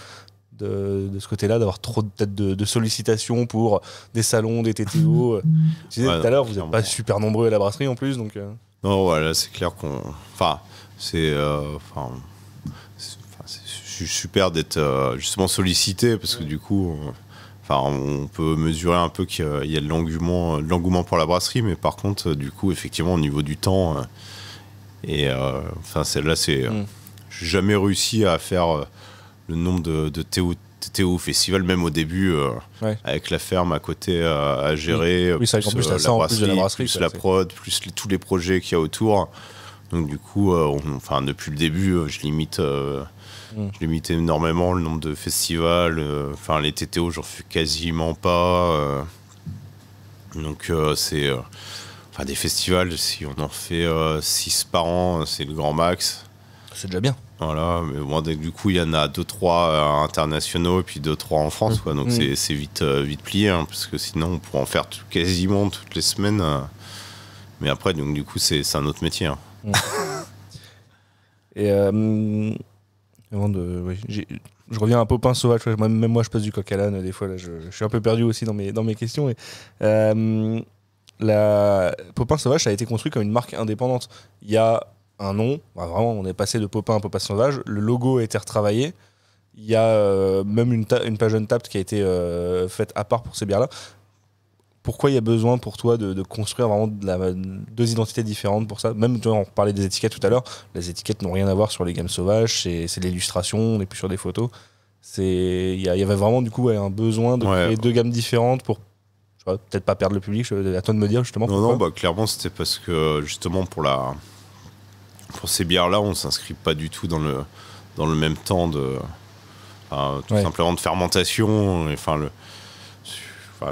ce côté-là, d'avoir trop peut-être de sollicitations pour des salons, des TTO? Tu disais tout à l'heure, vous n'êtes pas super nombreux à la brasserie en plus, donc. Non, voilà, c'est clair qu'on. Enfin, c'est super d'être justement sollicité parce que du coup, on peut mesurer un peu qu'il y a de l'engouement pour la brasserie, mais par contre, du coup, effectivement, au niveau du temps, celle-là, c'est. J'ai jamais réussi à faire le nombre de TTO festival, même au début, avec la ferme à côté à gérer, oui, c'est vrai qu'en plus, la brasserie, plus la prod, plus tous les projets qu'il y a autour. Donc du coup, depuis le début, je limite énormément le nombre de festivals. Les TTO, j'en fais quasiment pas. Donc c'est... des festivals, si on en fait 6 par an, c'est le grand max. C'est déjà bien. Voilà, mais bon, du coup, il y en a 2-3 internationaux et puis 2-3 en France, quoi. Donc c'est vite plié, hein, parce que sinon, on pourrait en faire quasiment toutes les semaines. Mais après, donc, du coup, c'est un autre métier. Hein. Et avant je reviens à Popin Sauvage. Même moi, je passe du coq à l'âne. Des fois, là, je suis un peu perdu aussi dans mes questions. Popin Sauvage, ça a été construit comme une marque indépendante. Il y a un nom, vraiment, on est passé de Popin à Popin Sauvage. Le logo a été retravaillé. Il y a même une page Untapped qui a été faite à part pour ces bières-là. Pourquoi il y a besoin pour toi de construire vraiment deux identités différentes pour ça? Même, tu vois, on parlait des étiquettes tout à l'heure. Les étiquettes n'ont rien à voir sur les gammes sauvages. C'est l'illustration, on n'est plus sur des photos. Il y avait vraiment du coup un besoin de créer deux gammes différentes pour peut-être pas perdre le public. À toi de me dire justement. Non, clairement, c'était parce que justement pour ces bières-là, on s'inscrit pas du tout dans le même temps simplement de fermentation.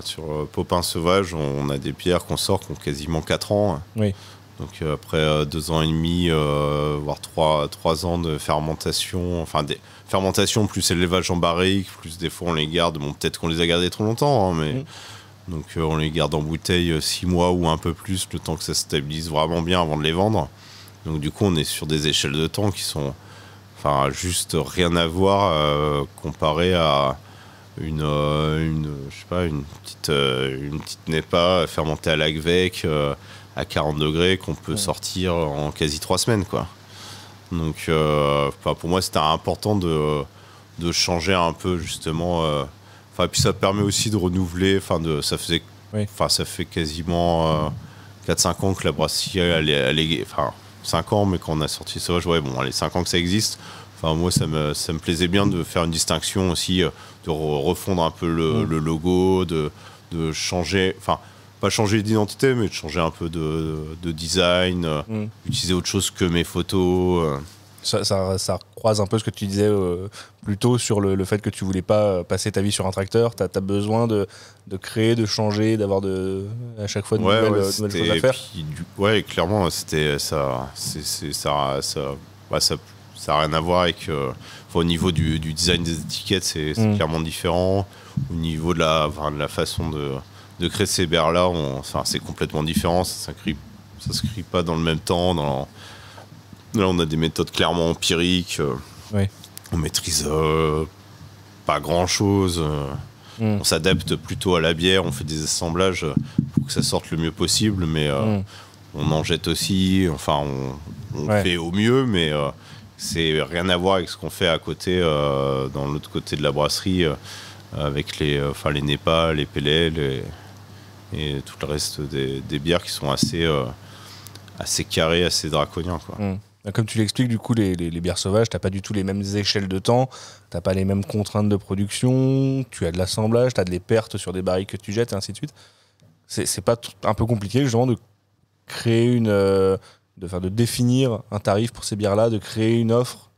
Sur Popin Sauvage, on a des bières qu'on sort qui ont quasiment 4 ans. Oui. Donc après 2 ans et demi, voire 3 ans de fermentation, des fermentations plus élevage en barrique, plus des fois on les garde, peut-être qu'on les a gardés trop longtemps, hein, mais donc on les garde en bouteille 6 mois ou un peu plus, le temps que ça se stabilise vraiment bien avant de les vendre. Donc du coup on est sur des échelles de temps qui sont juste rien à voir comparé à une petite NEPA fermentée à l'Agvec à 40 degrés qu'on peut sortir en quasi 3 semaines, quoi. Donc pour moi c'était important de changer un peu justement. Puis ça permet aussi de renouveler. Ça fait quasiment 4-5 ans que la brasserie elle est 5 ans, mais quand on a sorti Sauvage, allez, 5 ans que ça existe. Moi, ça me plaisait bien de faire une distinction aussi, de refondre un peu le logo, de changer, pas changer d'identité, mais de changer un peu de design, utiliser autre chose que mes photos. Ça croise un peu ce que tu disais plus tôt sur le fait que tu voulais pas passer ta vie sur un tracteur. T'as besoin de créer, de changer, d'avoir à chaque fois de nouvelles choses à faire. Puis, clairement, c'était ça. Ça n'a rien à voir avec... au niveau du design des étiquettes, c'est clairement différent. Au niveau de la façon de créer ces bières-là, c'est complètement différent. Ça se crée pas dans le même temps. Là, on a des méthodes clairement empiriques. On maîtrise pas grand-chose. On s'adapte plutôt à la bière. On fait des assemblages pour que ça sorte le mieux possible. Mais on en jette aussi. On fait au mieux, mais... c'est rien à voir avec ce qu'on fait à côté, dans l'autre côté de la brasserie, avec les NEPA, les PLL et tout le reste des bières qui sont assez carrées, assez draconiens, quoi. Comme tu l'expliques, du coup, les bières sauvages, t'as pas du tout les mêmes échelles de temps, t'as pas les mêmes contraintes de production, tu as de l'assemblage, t'as des pertes sur des barriques que tu jettes, et ainsi de suite. C'est pas un peu compliqué, justement, de créer de définir un tarif pour ces bières-là, de créer une offre.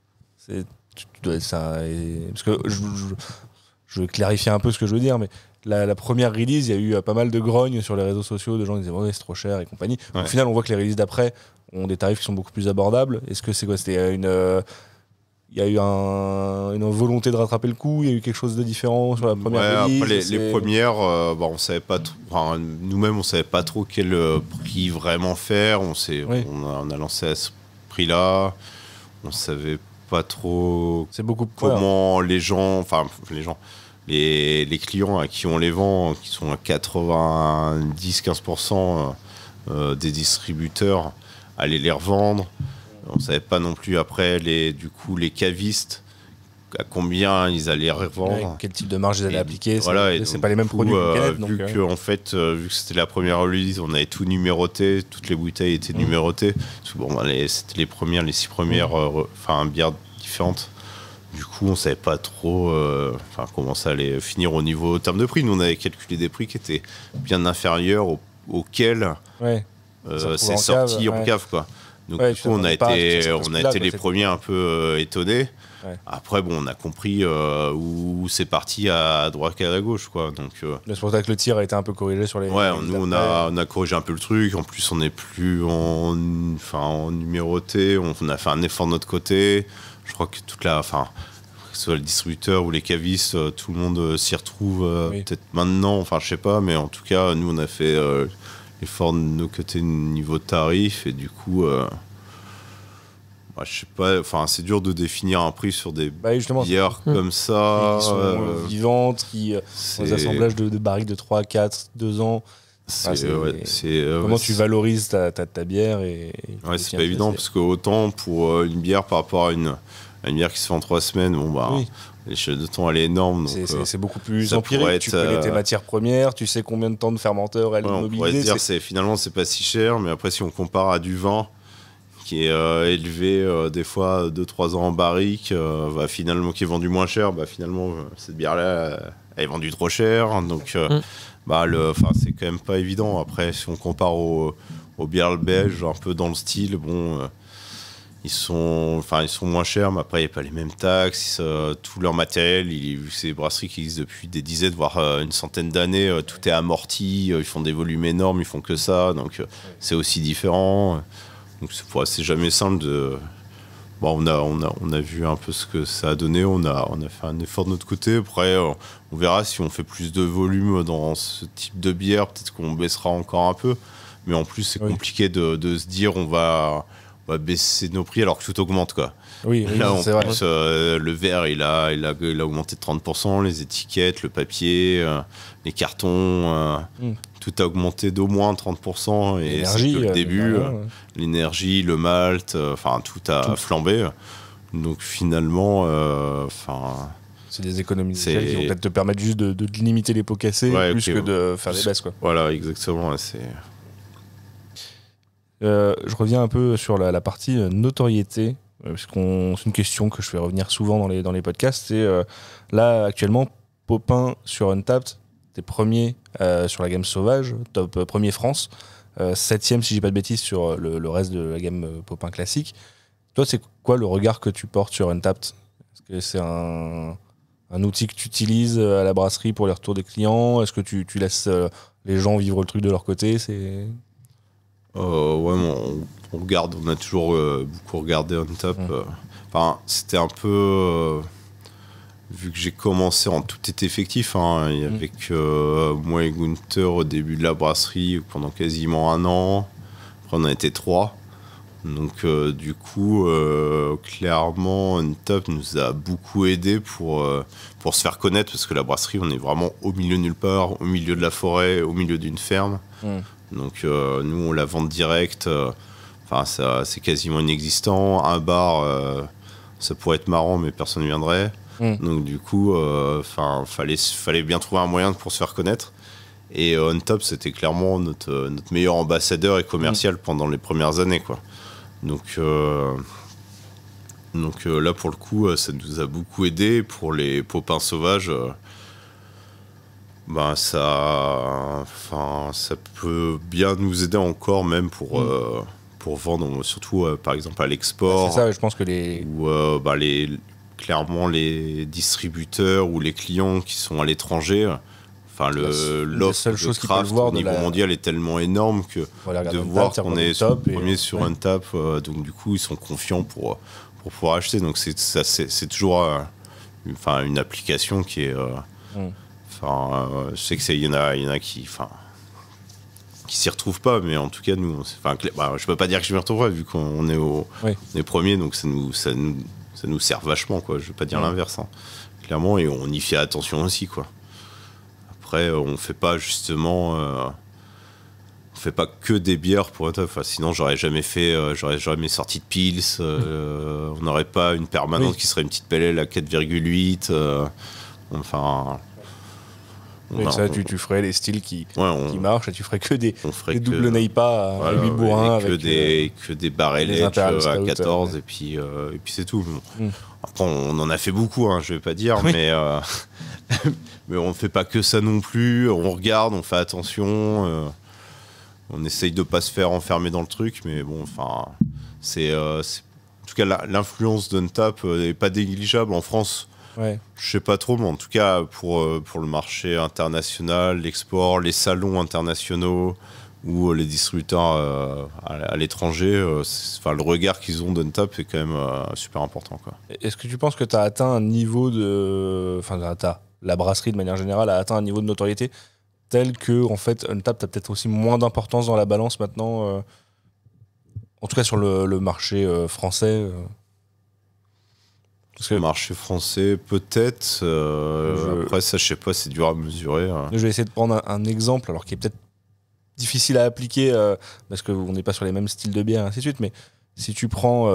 Parce que je vais clarifier un peu ce que je veux dire, mais la première release, il y a eu pas mal de grognes sur les réseaux sociaux, de gens qui disaient ouais, c'est trop cher et compagnie. Ouais. Au final, on voit que les releases d'après ont des tarifs qui sont beaucoup plus abordables. Est-ce que c'est quoi? C'était il y a eu une volonté de rattraper le coup, il y a eu quelque chose de différent sur la première release. Après les premières, on savait pas nous-mêmes on savait pas trop quel prix vraiment faire. On a lancé à ce prix-là. On savait pas trop C'est beaucoup comment les clients à qui on les vend, qui sont à 90-15% des distributeurs, allaient les revendre. On savait pas non plus après les cavistes à combien ils allaient revendre. Ouais, quel type de marge ils allaient appliquer. Voilà, c'est pas les mêmes produits qu'une canette. Vu que c'était la première release, on avait tout numéroté, toutes les bouteilles étaient numérotées. C'était les 6 premières bières différentes. Du coup, on savait pas trop comment ça allait finir au niveau terme de prix. Nous, on avait calculé des prix qui étaient bien inférieurs auxquels c'est sorti en cave, quoi. Donc du coup, on a été les premiers un peu étonnés. Ouais. Après, on a compris où c'est parti à droite et à gauche, quoi. Donc c'est pour ça que le tir a été un peu corrigé sur les. Ouais, nous on a corrigé un peu le truc. En plus, on n'est plus en numéroté. On a fait un effort de notre côté. Je crois que que ce soit le distributeur ou les cavistes, tout le monde s'y retrouve peut-être maintenant. Enfin, je sais pas, mais en tout cas, nous on a fait l'effort de nos côtés niveau tarif et du coup. Je sais pas, c'est dur de définir un prix sur des bières comme ça. Qui sont vivantes, qui ont des assemblages de barriques de 3, 4, 2 ans. Comment tu valorises ta bière c'est pas évident parce que autant pour une bière par rapport à une bière qui se fait en 3 semaines, l'échelle de temps elle est énorme. C'est beaucoup plus empirique. Tu connais tes matières premières, tu sais combien de temps de fermenteur elle est mobilisée. On pourrait se dire finalement c'est pas si cher, mais après si on compare à du vin qui est élevé des fois 2-3 ans en barrique, finalement qui est vendu moins cher, finalement cette bière là elle est vendue trop cher, donc c'est quand même pas évident. Après si on compare aux bières belges un peu dans le style, ils sont moins chers, mais après il n'y a pas les mêmes taxes, tout leur matériel, vu que c'est des brasseries qui existent depuis des dizaines voire une centaine d'années, tout est amorti, ils font des volumes énormes, ils font que ça, donc c'est aussi différent. Donc c'est jamais simple de. On a vu un peu ce que ça a donné. On a fait un effort de notre côté. Après, on verra si on fait plus de volume dans ce type de bière. Peut-être qu'on baissera encore un peu. Mais en plus, c'est compliqué de se dire on va baisser nos prix alors que tout augmente, quoi. Là, en plus, le verre, il a augmenté de 30%. Les étiquettes, le papier, les cartons. Tout a augmenté d'au moins 30% et c'est que le début. L'énergie, le malt, tout a flambé. Donc finalement, c'est des économies qui vont peut-être te permettre juste de limiter les pots cassés plus que de faire des baisses, quoi. Voilà, exactement. Je reviens un peu sur la partie notoriété, parce c'est une question que je fais revenir souvent dans les podcasts. C'est là actuellement Popin sur Untappd. T'es premier sur la gamme sauvage, top premier France, 7ème si je dis pas de bêtises sur le reste de la gamme Popin classique. Toi, c'est quoi le regard que tu portes sur Untappd? Est-ce que c'est un outil que tu utilises à la brasserie pour les retours des clients? Est-ce que tu laisses les gens vivre le truc de leur côté? On regarde, on a toujours beaucoup regardé Untappd. C'était un peu... vu que j'ai commencé en tout était effectif, avec moi et Gunther au début de la brasserie pendant quasiment 1 an. Après, on a été 3. Donc, du coup, clairement, Untappd nous a beaucoup aidé pour se faire connaître parce que la brasserie, on est vraiment au milieu de nulle part, au milieu de la forêt, au milieu d'une ferme. Donc, nous, on la vend direct. C'est quasiment inexistant. Un bar, ça pourrait être marrant, mais personne ne viendrait. Donc du coup, fallait bien trouver un moyen pour se faire connaître. Et Untappd, c'était clairement notre meilleur ambassadeur et commercial pendant les premières années, quoi. Donc là, pour le coup, ça nous a beaucoup aidé. Pour les Popins sauvages, ça peut bien nous aider encore, même pour vendre, surtout par exemple à l'export. C'est ça, je pense que clairement les distributeurs ou les clients qui sont à l'étranger, enfin l'offre de chose craft au niveau mondial est tellement énorme que de voir qu'on est premier sur Untappd, donc du coup ils sont confiants pour pouvoir acheter. Donc c'est toujours une application qui est je sais que il y en a qui s'y retrouvent pas, mais en tout cas nous je peux pas dire que je m'y retrouverai vu qu'on est on est premier, donc ça nous sert vachement, quoi. Je veux pas dire l'inverse, hein, clairement, et on y fait attention aussi, quoi. Après on fait pas justement on fait pas que des bières pour être, sinon j'aurais jamais sorti de Pils, on n'aurait pas une permanente qui serait une petite PLL à 4,8, tu ferais les styles qui marchent, et tu ferais que des double NEIPA à 8 bourrins avec que des barrels à 14 et puis c'est tout. Après on en a fait beaucoup, hein, je vais pas dire, mais on fait pas que ça non plus. On regarde, on fait attention, on essaye de pas se faire enfermer dans le truc, mais bon, c'est en tout cas l'influence d'Untappd est pas négligeable en France. Ouais. Je sais pas trop, mais en tout cas pour le marché international, l'export, les salons internationaux ou les distributeurs à l'étranger, le regard qu'ils ont d'Untappd est quand même super important, quoi. Est-ce que tu penses que tu as atteint un niveau de... la brasserie de manière générale a atteint un niveau de notoriété tel que en fait Untappd a peut-être aussi moins d'importance dans la balance maintenant, en tout cas sur le marché français Parce que le marché français, peut-être. Après, ça, je sais pas, c'est dur à mesurer. Je vais essayer de prendre un exemple, alors qui est peut-être difficile à appliquer, parce qu'on n'est pas sur les mêmes styles de bière, et ainsi de suite. Mais si tu prends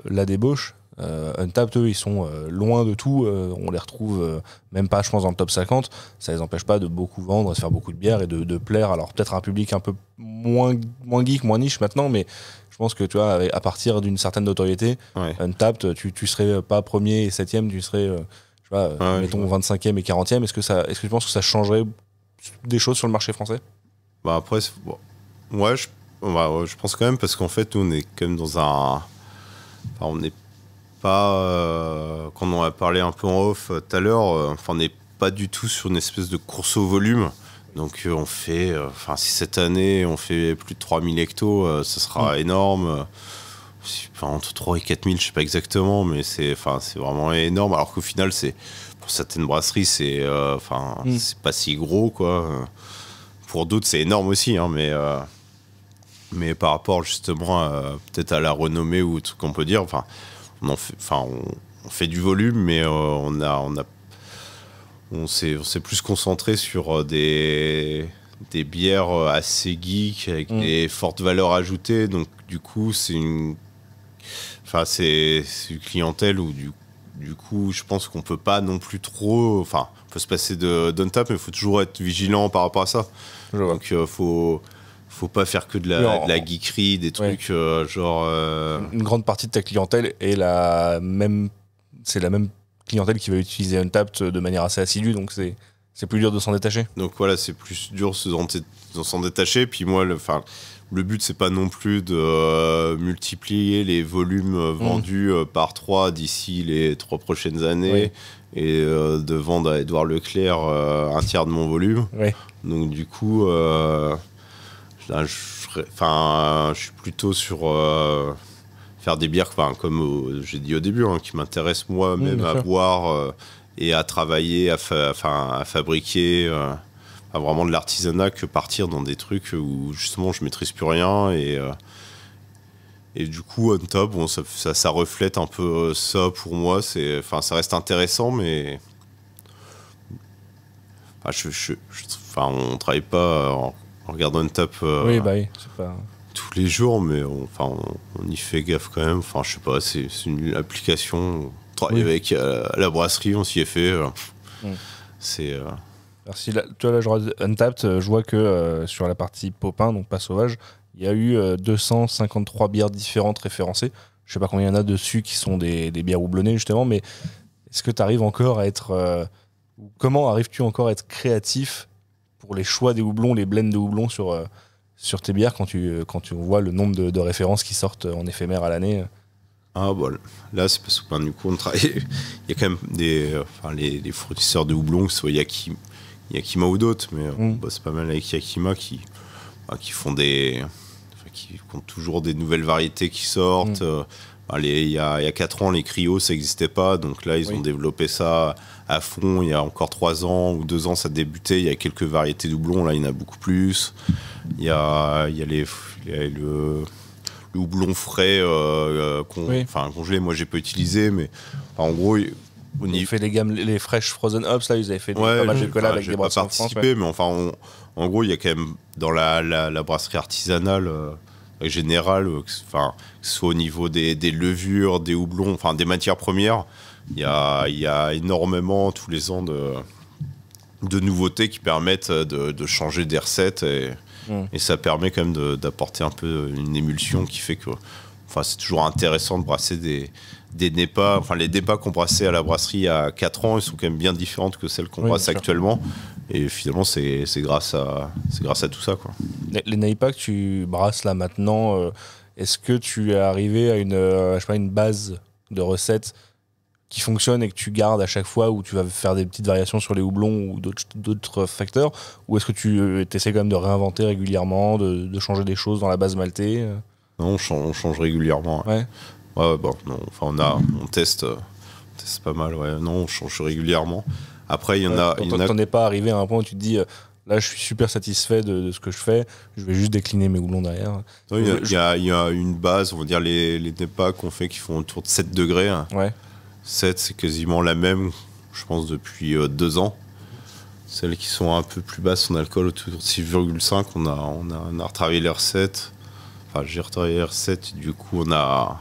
la débauche, Untappd, eux, ils sont loin de tout. On les retrouve même pas, je pense, dans le top 50. Ça les empêche pas de beaucoup vendre, de faire beaucoup de bière et de plaire. Alors, peut-être à un public un peu moins geek, moins niche maintenant, mais je pense que tu vois, à partir d'une certaine notoriété, Untappd, tu serais pas premier et 7ème, tu serais, mettons 25e et 40e. Est-ce que tu penses que ça changerait des choses sur le marché français ? Après, je pense quand même, parce qu'en fait, nous, on est quand même dans un. On n'est pas. Quand on a parlé un peu en off tout à l'heure, on n'est pas du tout sur une espèce de course au volume. Donc on fait, si cette année on fait plus de 3000 hectos, ça sera énorme. Entre 3 et 4000, je sais pas exactement, mais c'est vraiment énorme. Alors qu'au final, pour certaines brasseries, c'est pas si gros, quoi. Pour d'autres, c'est énorme aussi, hein, mais par rapport justement peut-être à la renommée ou tout qu'on peut dire, on fait du volume, mais on s'est plus concentré sur des bières assez geeks avec des fortes valeurs ajoutées. Donc du coup, c'est une clientèle où du coup, je pense qu'on peut pas non plus trop. On peut se passer d'Untappd, mais il faut toujours être vigilant par rapport à ça. Donc faut pas faire que de la geekerie, des trucs Une grande partie de ta clientèle est c'est la même clientèle qui va utiliser Untappd de manière assez assidue, donc c'est plus dur de s'en détacher. Donc voilà, c'est plus dur de s'en détacher. Puis moi, le but, c'est pas non plus de multiplier les volumes vendus par 3 d'ici les 3 prochaines années et de vendre à Édouard Leclerc un tiers de mon volume. Donc du coup, je suis plutôt sur faire des bières, comme j'ai dit au début, hein, qui m'intéressent moi-même à boire et à travailler, à fabriquer, vraiment de l'artisanat, que partir dans des trucs où justement je maîtrise plus rien. Et du coup, Untappd, ça reflète un peu ça pour moi. Ça reste intéressant, mais on travaille pas en regardant Untappd c'est pas... tous les jours, mais on y fait gaffe quand même. Je sais pas, c'est une application. On travaille avec la brasserie, on s'y est fait. C'est. Merci. Toi, là, je regarde Untappd, je vois que sur la partie Popin, donc pas sauvage, il y a eu 253 bières différentes référencées. Je sais pas combien il y en a dessus qui sont des bières houblonnées, justement, mais est-ce que tu arrives encore à être. Comment arrives-tu encore à être créatif pour les choix des houblons, les blends de houblons sur tes bières quand tu vois le nombre de références qui sortent en éphémère à l'année? Là, c'est parce que du coup, on travaille. Il y a quand même les fournisseurs de houblons, que ce soit Yakima ou d'autres, mais on bosse pas mal avec Yakima qui font qui font toujours des nouvelles variétés qui sortent. Il y a 4 ans, les cryos, ça n'existait pas, donc là, ils ont développé ça à fond. Il y a encore 3 ans ou 2 ans, ça débutait. Il y a quelques variétés doublons, là, il y en a beaucoup plus. Il y a le houblon frais congelé, moi, j'ai pas utilisé, mais en gros... Ils ont fait les gammes, les Fresh Frozen Hops, là, ils avaient fait pas mal de collabs avec des brasseries en France. J'ai pas participé, mais enfin, en gros, il y a quand même, dans la brasserie artisanale générale, que ce soit au niveau des levures, des houblons, enfin, des matières premières, il y a énormément, tous les ans, de nouveautés qui permettent de changer des recettes, et ça permet quand même d'apporter un peu une émulsion qui fait que c'est toujours intéressant de brasser des NEPA. Enfin, les NEPA qu'on brassait à la brasserie il y a 4 ans, ils sont quand même bien différentes que celles qu'on brasse actuellement. Et finalement, c'est grâce à tout ça, quoi. Les NEPA que tu brasses là maintenant, est-ce que tu es arrivé à une base de recettes qui fonctionne et que tu gardes à chaque fois, où tu vas faire des petites variations sur les houblons ou d'autres facteurs, ou est-ce que tu essaies quand même de réinventer régulièrement, de changer des choses dans la base maltée? Non, on change régulièrement. Ouais. On teste pas mal. Ouais. Non, on change régulièrement. Après, il y en a. T'en es pas arrivé à un point où tu te dis, là, je suis super satisfait de ce que je fais, je vais juste décliner mes houblons derrière. Non, il y a une base, on va dire les NEPA qu'on fait qui font autour de 7 degrés. Ouais. 7, c'est quasiment la même, je pense, depuis 2 ans. Celles qui sont un peu plus basses en alcool, autour de 6,5, on a retravaillé les recettes. Enfin, j'ai retravaillé les recettes, du coup, on a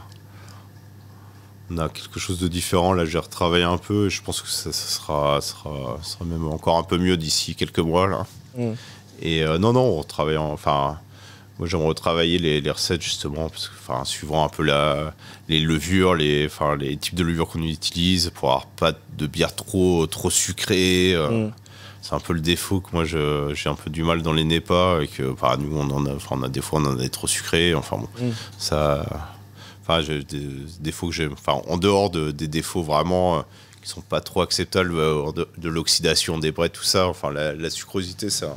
quelque chose de différent. Là, j'ai retravaillé un peu, et je pense que ça sera même encore un peu mieux d'ici quelques mois, là. Et on retravaille, moi, j'aimerais retravailler les recettes, justement, parce que, suivant un peu les levures, les types de levures qu'on utilise, pour avoir pas de bière trop sucrée. C'est un peu le défaut que moi j'ai un peu du mal dans les NEPA, et que nous on a des fois on en a trop sucré, j'ai des défauts que j'aime, en dehors des défauts vraiment qui sont pas trop acceptables, de l'oxydation des braies, tout ça, la sucrosité, c'est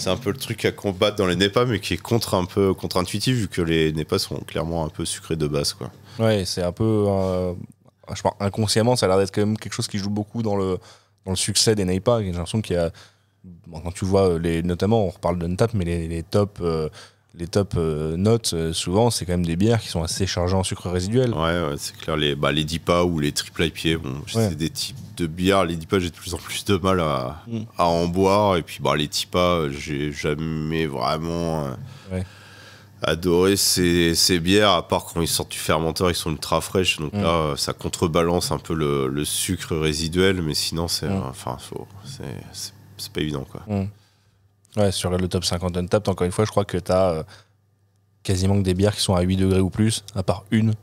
un peu le truc à combattre dans les NEPA, mais qui est contre-intuitif, vu que les NEPA sont clairement un peu sucrés de base, quoi. Ouais, c'est un peu je pense, inconsciemment, ça a l'air d'être quand même quelque chose qui joue beaucoup dans le succès des NEPA. J'ai l'impression qu'il y a, quand tu vois notamment, on reparle d'Untap, mais les top notes, souvent, c'est quand même des bières qui sont assez chargées en sucre résiduel. Ouais, c'est clair. Les DIPA ou les triple IPA, c'est des types de bières. Les DIPA, j'ai de plus en plus de mal à en boire. Et puis, les TIPA, j'ai jamais vraiment adoré ces bières, à part quand ils sortent du fermenteur, ils sont ultra fraîches. Donc là, ça contrebalance un peu le sucre résiduel. Mais sinon, c'est pas évident, quoi. Ouais, sur le top 50 Untapped, encore une fois, je crois que t'as quasiment que des bières qui sont à 8 degrés ou plus, à part une,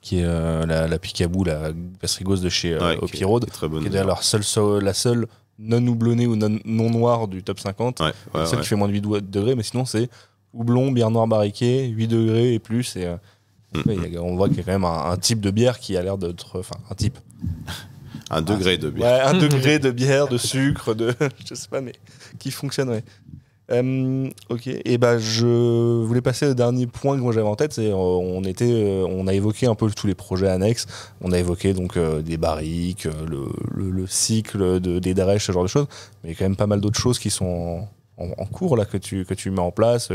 qui est la Picaboo, la Pastrigos de chez Hopi Road, qui est d'ailleurs la seule non houblonnée ou non noire du top 50, celle qui fait moins de 8 degrés, mais sinon c'est houblon, bière noire barriquée, 8 degrés et plus, et on voit qu'il y a quand même un type de bière qui a l'air d'être... un type... Un degré de bière. Ouais, un degré de bière, de sucre, je sais pas, mais qui fonctionne, ouais. Ok, et je voulais passer au dernier point que moi j'avais en tête, c'est on a évoqué un peu tous les projets annexes, on a évoqué donc des barriques, le cycle des drèches, ce genre de choses, mais il y a quand même pas mal d'autres choses qui sont en cours là que tu mets en place.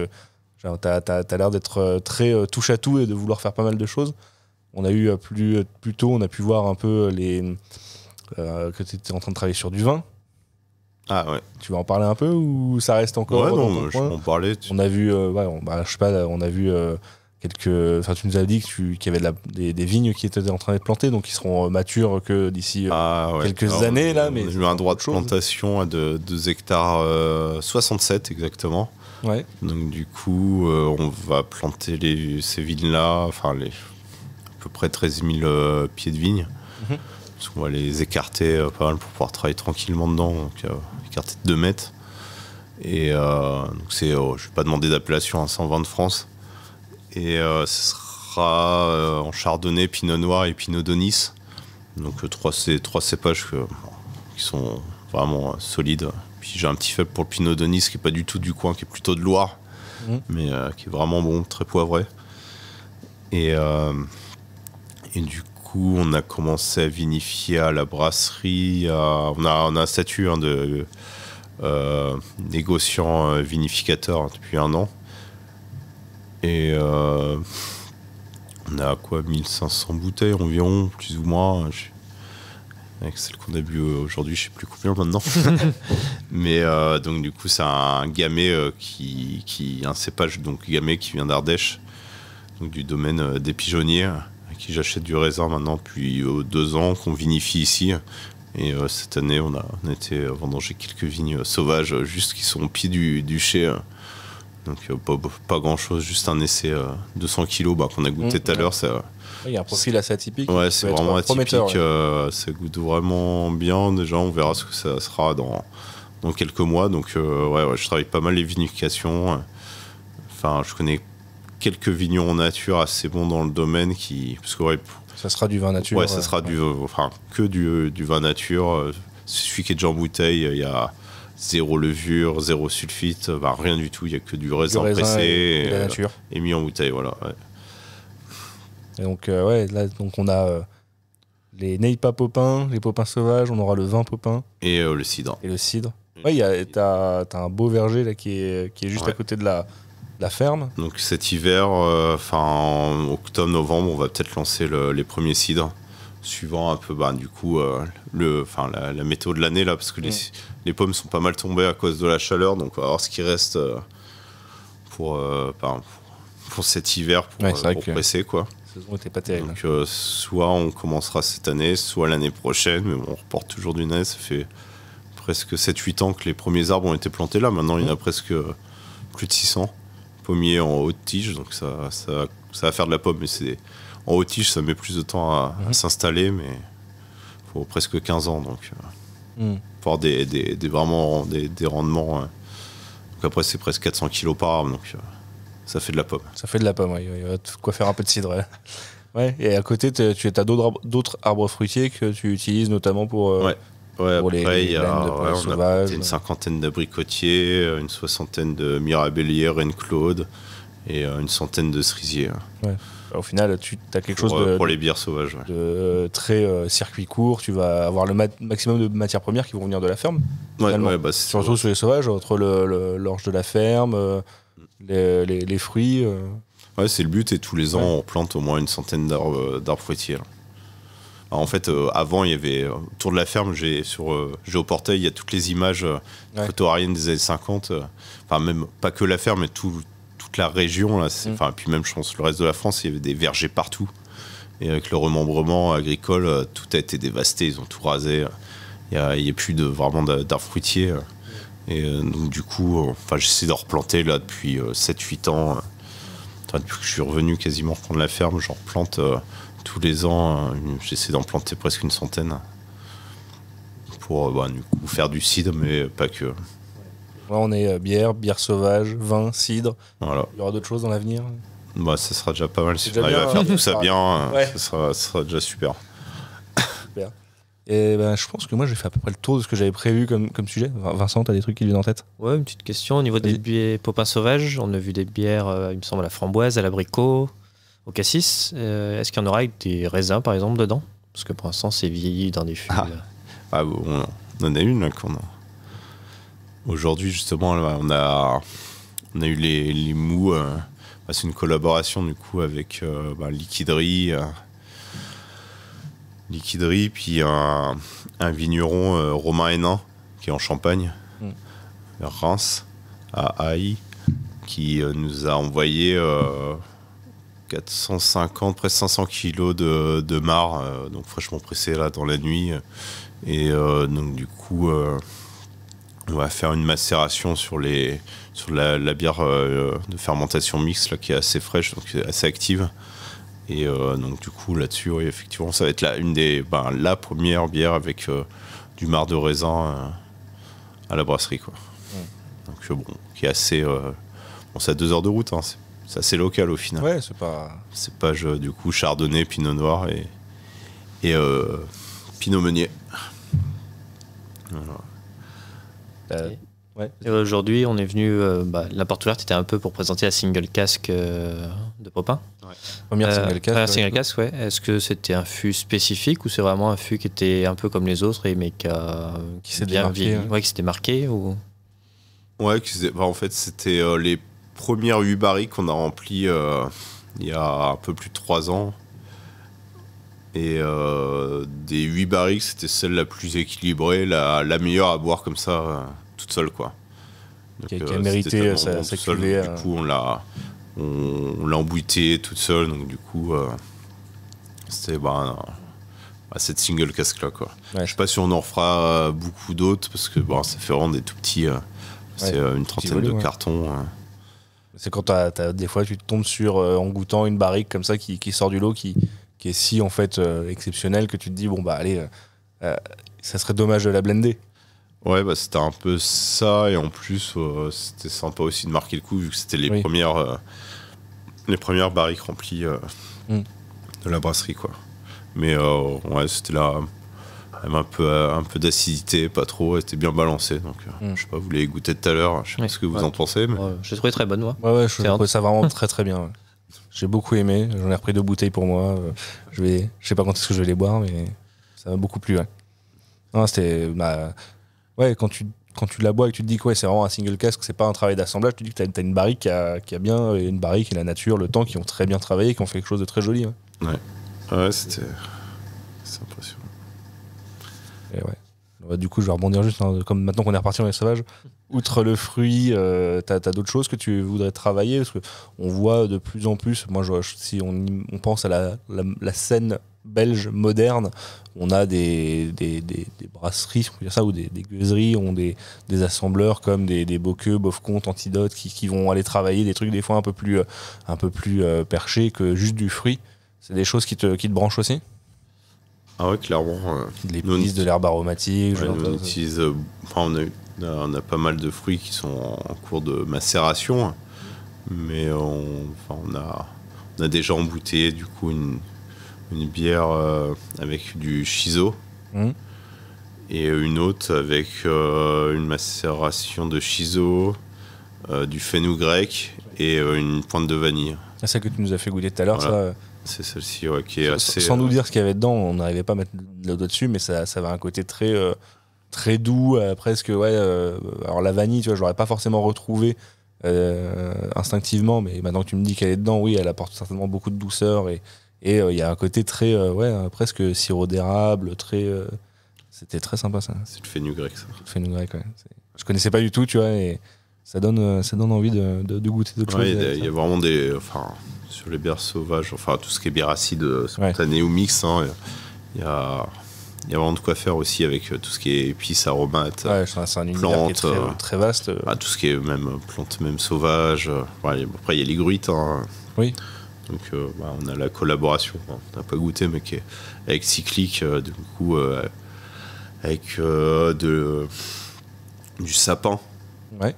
T'as l'air d'être très touche à tout et de vouloir faire pas mal de choses. On a eu plus tôt, on a pu voir un peu que tu étais en train de travailler sur du vin. Ah ouais. Tu vas en parler un peu ou ça reste encore? Ouais, non, je peux en parler. On a vu, je sais pas, on a vu quelques. Enfin, tu nous as dit qu'il y avait des vignes qui étaient en train d'être plantées, donc qui seront matures que d'ici quelques années là. Mais on a eu un droit de plantation de 2 hectares 67 exactement. Ouais. Donc du coup, on va planter ces vignes-là, à peu près 13 000 pieds de vigne. Parce qu'on va les écarter pas mal pour pouvoir travailler tranquillement dedans, donc écarter de 2 mètres. Et donc je vais pas demander d'appellation, 120 de France. Et ce sera en chardonnay, pinot noir et pinot d'Aunis. Donc 3 cépages qui sont vraiment solides. Puis j'ai un petit faible pour le Pinot de Nice qui est pas du tout du coin, qui est plutôt de Loire, mais qui est vraiment bon, très poivré. Et du coup, on a commencé à vinifier à la brasserie. On a un statut de négociant vinificateur depuis 1 an. Et on a quoi, 1500 bouteilles environ, plus ou moins. Avec celle qu'on a bu aujourd'hui, je sais plus combien maintenant. Mais donc du coup, c'est un gamay un cépage donc gamay qui vient d'Ardèche, donc du domaine des pigeonniers, à qui j'achète du raisin maintenant depuis 2 ans, qu'on vinifie ici. Et cette année, on a été vendanger quelques vignes sauvages, juste qui sont au pied du chai. Donc pas grand chose, juste un essai 200 kilos qu'on a goûté tout à l'heure. Il y a un profil assez atypique. Ouais, c'est vraiment atypique. Ouais. Ça goûte vraiment bien. Déjà, on verra ce que ça sera dans quelques mois. Donc, je travaille pas mal les vinifications. Enfin, je connais quelques vignerons nature assez bons dans le domaine parce que ça sera du vin nature. Ouais, ça sera que du vin nature. Celui qui est déjà en bouteille, il y a 0 levure, 0 sulfite, rien du tout. Il y a que du raisin pressé et la nature. Et mis en bouteille, voilà. Ouais. Et donc, là, on a les Neipa Popin, les Popins sauvages, on aura le vin Popin. Et le cidre. Et le cidre. Ouais, t'as un beau verger là, qui est juste à côté de la ferme. Donc cet hiver, en octobre, novembre, on va peut-être lancer les premiers cidres, suivant un peu du coup la météo de l'année là, parce que les pommes sont pas mal tombées à cause de la chaleur, donc on va voir ce qui reste pour cet hiver pour presser quoi. La saison était pas terrible. Donc soit on commencera cette année, soit l'année prochaine, mais on reporte toujours d'une année. Ça fait presque 7-8 ans que les premiers arbres ont été plantés là. Maintenant, il y en a presque plus de 600 pommiers en haute tige, donc ça va faire de la pomme. Mais en haute tige, ça met plus de temps à s'installer, mais il faut presque 15 ans. Donc, pour avoir vraiment des rendements. Donc après, c'est presque 400 kilos par arbre. Donc, ça fait de la pomme. Ça fait de la pomme, oui. Il y a de quoi faire un peu de cidre. Ouais. Ouais. Et à côté, tu as d'autres arbres fruitiers que tu utilises notamment pour, pour après, les graines de pommes sauvages. On a une 50aine d'abricotiers, une 60aine de mirabelliers, Reine-Claude et une 100aine de cerisiers. Ouais. Au final, tu as quelque chose pour les bières sauvages. De très circuit court. Tu vas avoir le maximum de matières premières qui vont venir de la ferme. Surtout sur les sauvages, entre l'orge de la ferme, les fruits. Ouais, c'est le but, et tous les ans, on plante au moins une 100aine d'arbres fruitiers. Alors, en fait, avant, il y avait autour de la ferme, Géoportail, il y a toutes les images photo-aériennes des années 50. Même pas que la ferme, mais toute la région. Là, puis même, je pense, le reste de la France, il y avait des vergers partout. Et avec le remembrement agricole, tout a été dévasté, ils ont tout rasé. Il n'y a plus vraiment d'arbres fruitiers. Et donc du coup, j'essaie de replanter là depuis 7-8 ans. Depuis que je suis revenu quasiment reprendre la ferme, j'en replante tous les ans. J'essaie d'en planter presque une 100aine pour du coup, faire du cidre, mais pas que. Là, on est bière sauvage, vin, cidre. Voilà. Il y aura d'autres choses dans l'avenir. Ça sera déjà pas mal si on arrive à faire tout ça bien. Ça sera déjà super. Super. Et je pense que moi j'ai fait à peu près le tour de ce que j'avais prévu comme sujet. Vincent, t'as des trucs qui viennent en tête? Ouais, une petite question au niveau des bières Popins sauvages. On a vu des bières, il me semble, à la framboise, à l'abricot, au cassis. Est-ce qu'il y en aura avec des raisins par exemple dedans? Parce que pour l'instant c'est vieilli dans des fûts. On en a une là qu'on a. Aujourd'hui justement, là, on a eu les mous. C'est une collaboration du coup avec Liquiderie, puis un vigneron Romain Hénin qui est en Champagne, vers Reims, à Haï, qui nous a envoyé 450, presque 500 kilos de marc, donc fraîchement pressé là dans la nuit. Et donc du coup, on va faire une macération sur la bière de fermentation mixte là, qui est assez fraîche, donc assez active. Et donc du coup là-dessus, effectivement, ça va être la première bière avec du marc de raisin à la brasserie, quoi. Donc qui est assez, c'est à 2 heures de route, hein, c'est assez local au final. Ouais, c'est pas du coup chardonnay, pinot noir et pinot meunier. Voilà. Et aujourd'hui, on est venu. La porte ouverte était un peu pour présenter la single casque de Popin. Première single casque. Première single casque, ouais. Est-ce que c'était un fût spécifique ou c'est vraiment un fût qui était un peu comme les autres mais qui s'est bien démarqué, vieilli, qui s'était marqué ou... Ouais, en fait, c'était les premières 8 barriques qu'on a remplies il y a un peu plus de 3 ans. Et des 8 barriques, c'était celle la plus équilibrée, la meilleure à boire comme ça, toute seule, quoi. Donc, qui a mérité sa cuvée. Du coup, on l'a embouteillée toute seule, donc du coup, c'était cette single casque-là, quoi. Ouais. Je sais pas si on en refera beaucoup d'autres, parce que ça fait vraiment des tout petits... c'est une trentaine de cartons. C'est quand des fois, tu te tombes sur, en goûtant une barrique comme ça qui sort du lot, qui est si en fait exceptionnelle que tu te dis, allez, ça serait dommage de la blender. Ouais, c'était un peu ça, et en plus, c'était sympa aussi de marquer le coup, vu que c'était les premières barriques remplies de la brasserie, quoi. Mais c'était là, même un peu d'acidité, pas trop, elle était bien balancée, donc je sais pas, vous l'avez goûté tout à l'heure, je sais pas ce que vous en pensez. Mais... je l'ai trouvé très bonne, moi. Ouais, je trouve ça vraiment très très bien. Ouais. J'ai beaucoup aimé, j'en ai repris 2 bouteilles pour moi, je sais pas quand est-ce que je vais les boire, mais ça m'a beaucoup plu. Ouais. Non, c'était... quand tu la bois et que tu te dis que c'est vraiment un single casque, c'est pas un travail d'assemblage, tu dis que t'as une barrique qui a bien, une barrique et la nature, le temps, qui ont très bien travaillé, qui ont fait quelque chose de très joli. Ouais, c'est impressionnant. Et ouais. Du coup, je vais rebondir juste, comme maintenant qu'on est reparti dans les sauvages, outre le fruit, t'as d'autres choses que tu voudrais travailler, parce qu'on voit de plus en plus, moi si on pense à la scène belge moderne, on a des brasseries, on peut dire ça, ou des gueuseries, ont des assembleurs comme des Bocqueux, Boffcomte, Antidote, qui vont aller travailler des trucs des fois un peu plus perchés que juste du fruit. C'est des choses qui te branchent aussi? Ah ouais, clairement. Les pistes de l'herbe aromatique. On utilise, on a pas mal de fruits qui sont en cours de macération, mais on a déjà embouteillé du coup une bière avec du shiso et une autre avec une macération de shiso, du fenugrec et une pointe de vanille. C'est ça que tu nous as fait goûter tout à l'heure, voilà. C'est celle-ci, qui est assez... Sans nous dire ce qu'il y avait dedans, on n'arrivait pas à mettre le doigt dessus, mais ça avait un côté très, très doux, presque, alors la vanille, tu vois, je l'aurais pas forcément retrouvé instinctivement, mais maintenant que tu me dis qu'elle est dedans, oui, elle apporte certainement beaucoup de douceur, et il y a un côté très, presque sirop d'érable, très... c'était très sympa, ça. C'est le fenugrec, ça. Le fenugrec, ouais. Je connaissais pas du tout, tu vois, et ça donne envie de goûter d'autres choses. Il y a vraiment sur les bières sauvages, tout ce qui est bière acide, spontanée ou mix, il y a vraiment de quoi faire aussi avec tout ce qui est épices, aromates, c'est un univers plantes, qui est très vaste. Tout ce qui est même plantes, même sauvages. Après, il y a les gruites. Oui. Donc, on a la collaboration, on n'a pas goûté, mais qui est avec Cyclique, du coup, avec du sapin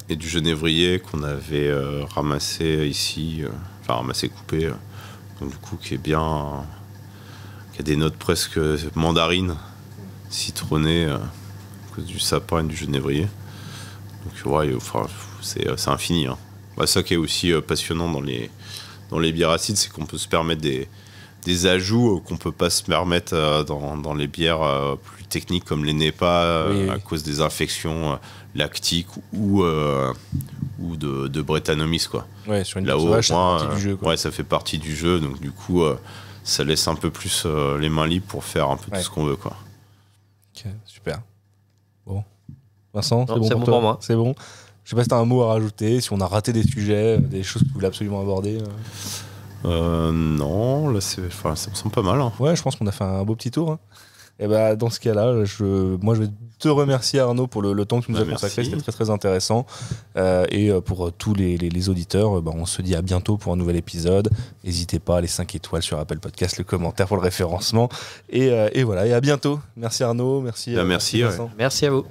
et du genévrier qu'on avait ramassé ici, ramassé, coupé, donc du coup, qui est bien, qui a des notes presque mandarines, citronnées, à cause du sapin et du genévrier. Donc, c'est infini. Ça qui est aussi passionnant dans les bières acides, c'est qu'on peut se permettre des ajouts qu'on peut pas se permettre dans les bières plus techniques comme les NEPA, à cause des infections lactiques ou de Brettanomyces, quoi. Sur une là-haut, sauvage, ça fait partie du jeu, quoi. Ça fait partie du jeu, donc du coup ça laisse un peu plus les mains libres pour faire un peu tout ce qu'on veut, quoi. Ok, super. Bon, Vincent, c'est bon pour moi. C'est bon. Je sais pas si t'as un mot à rajouter, si on a raté des sujets, des choses que tu voulais absolument aborder. Non, là ça me semble pas mal. Ouais, je pense qu'on a fait un beau petit tour. Et dans ce cas-là, moi je vais te remercier, Arnaud, pour le temps que tu nous as consacré. C'était très très intéressant. Et pour tous les auditeurs, on se dit à bientôt pour un nouvel épisode. N'hésitez pas, les 5 étoiles sur Apple Podcast, le commentaire pour le référencement. Et voilà, et à bientôt. Merci Arnaud, merci. Merci Vincent. Merci à vous.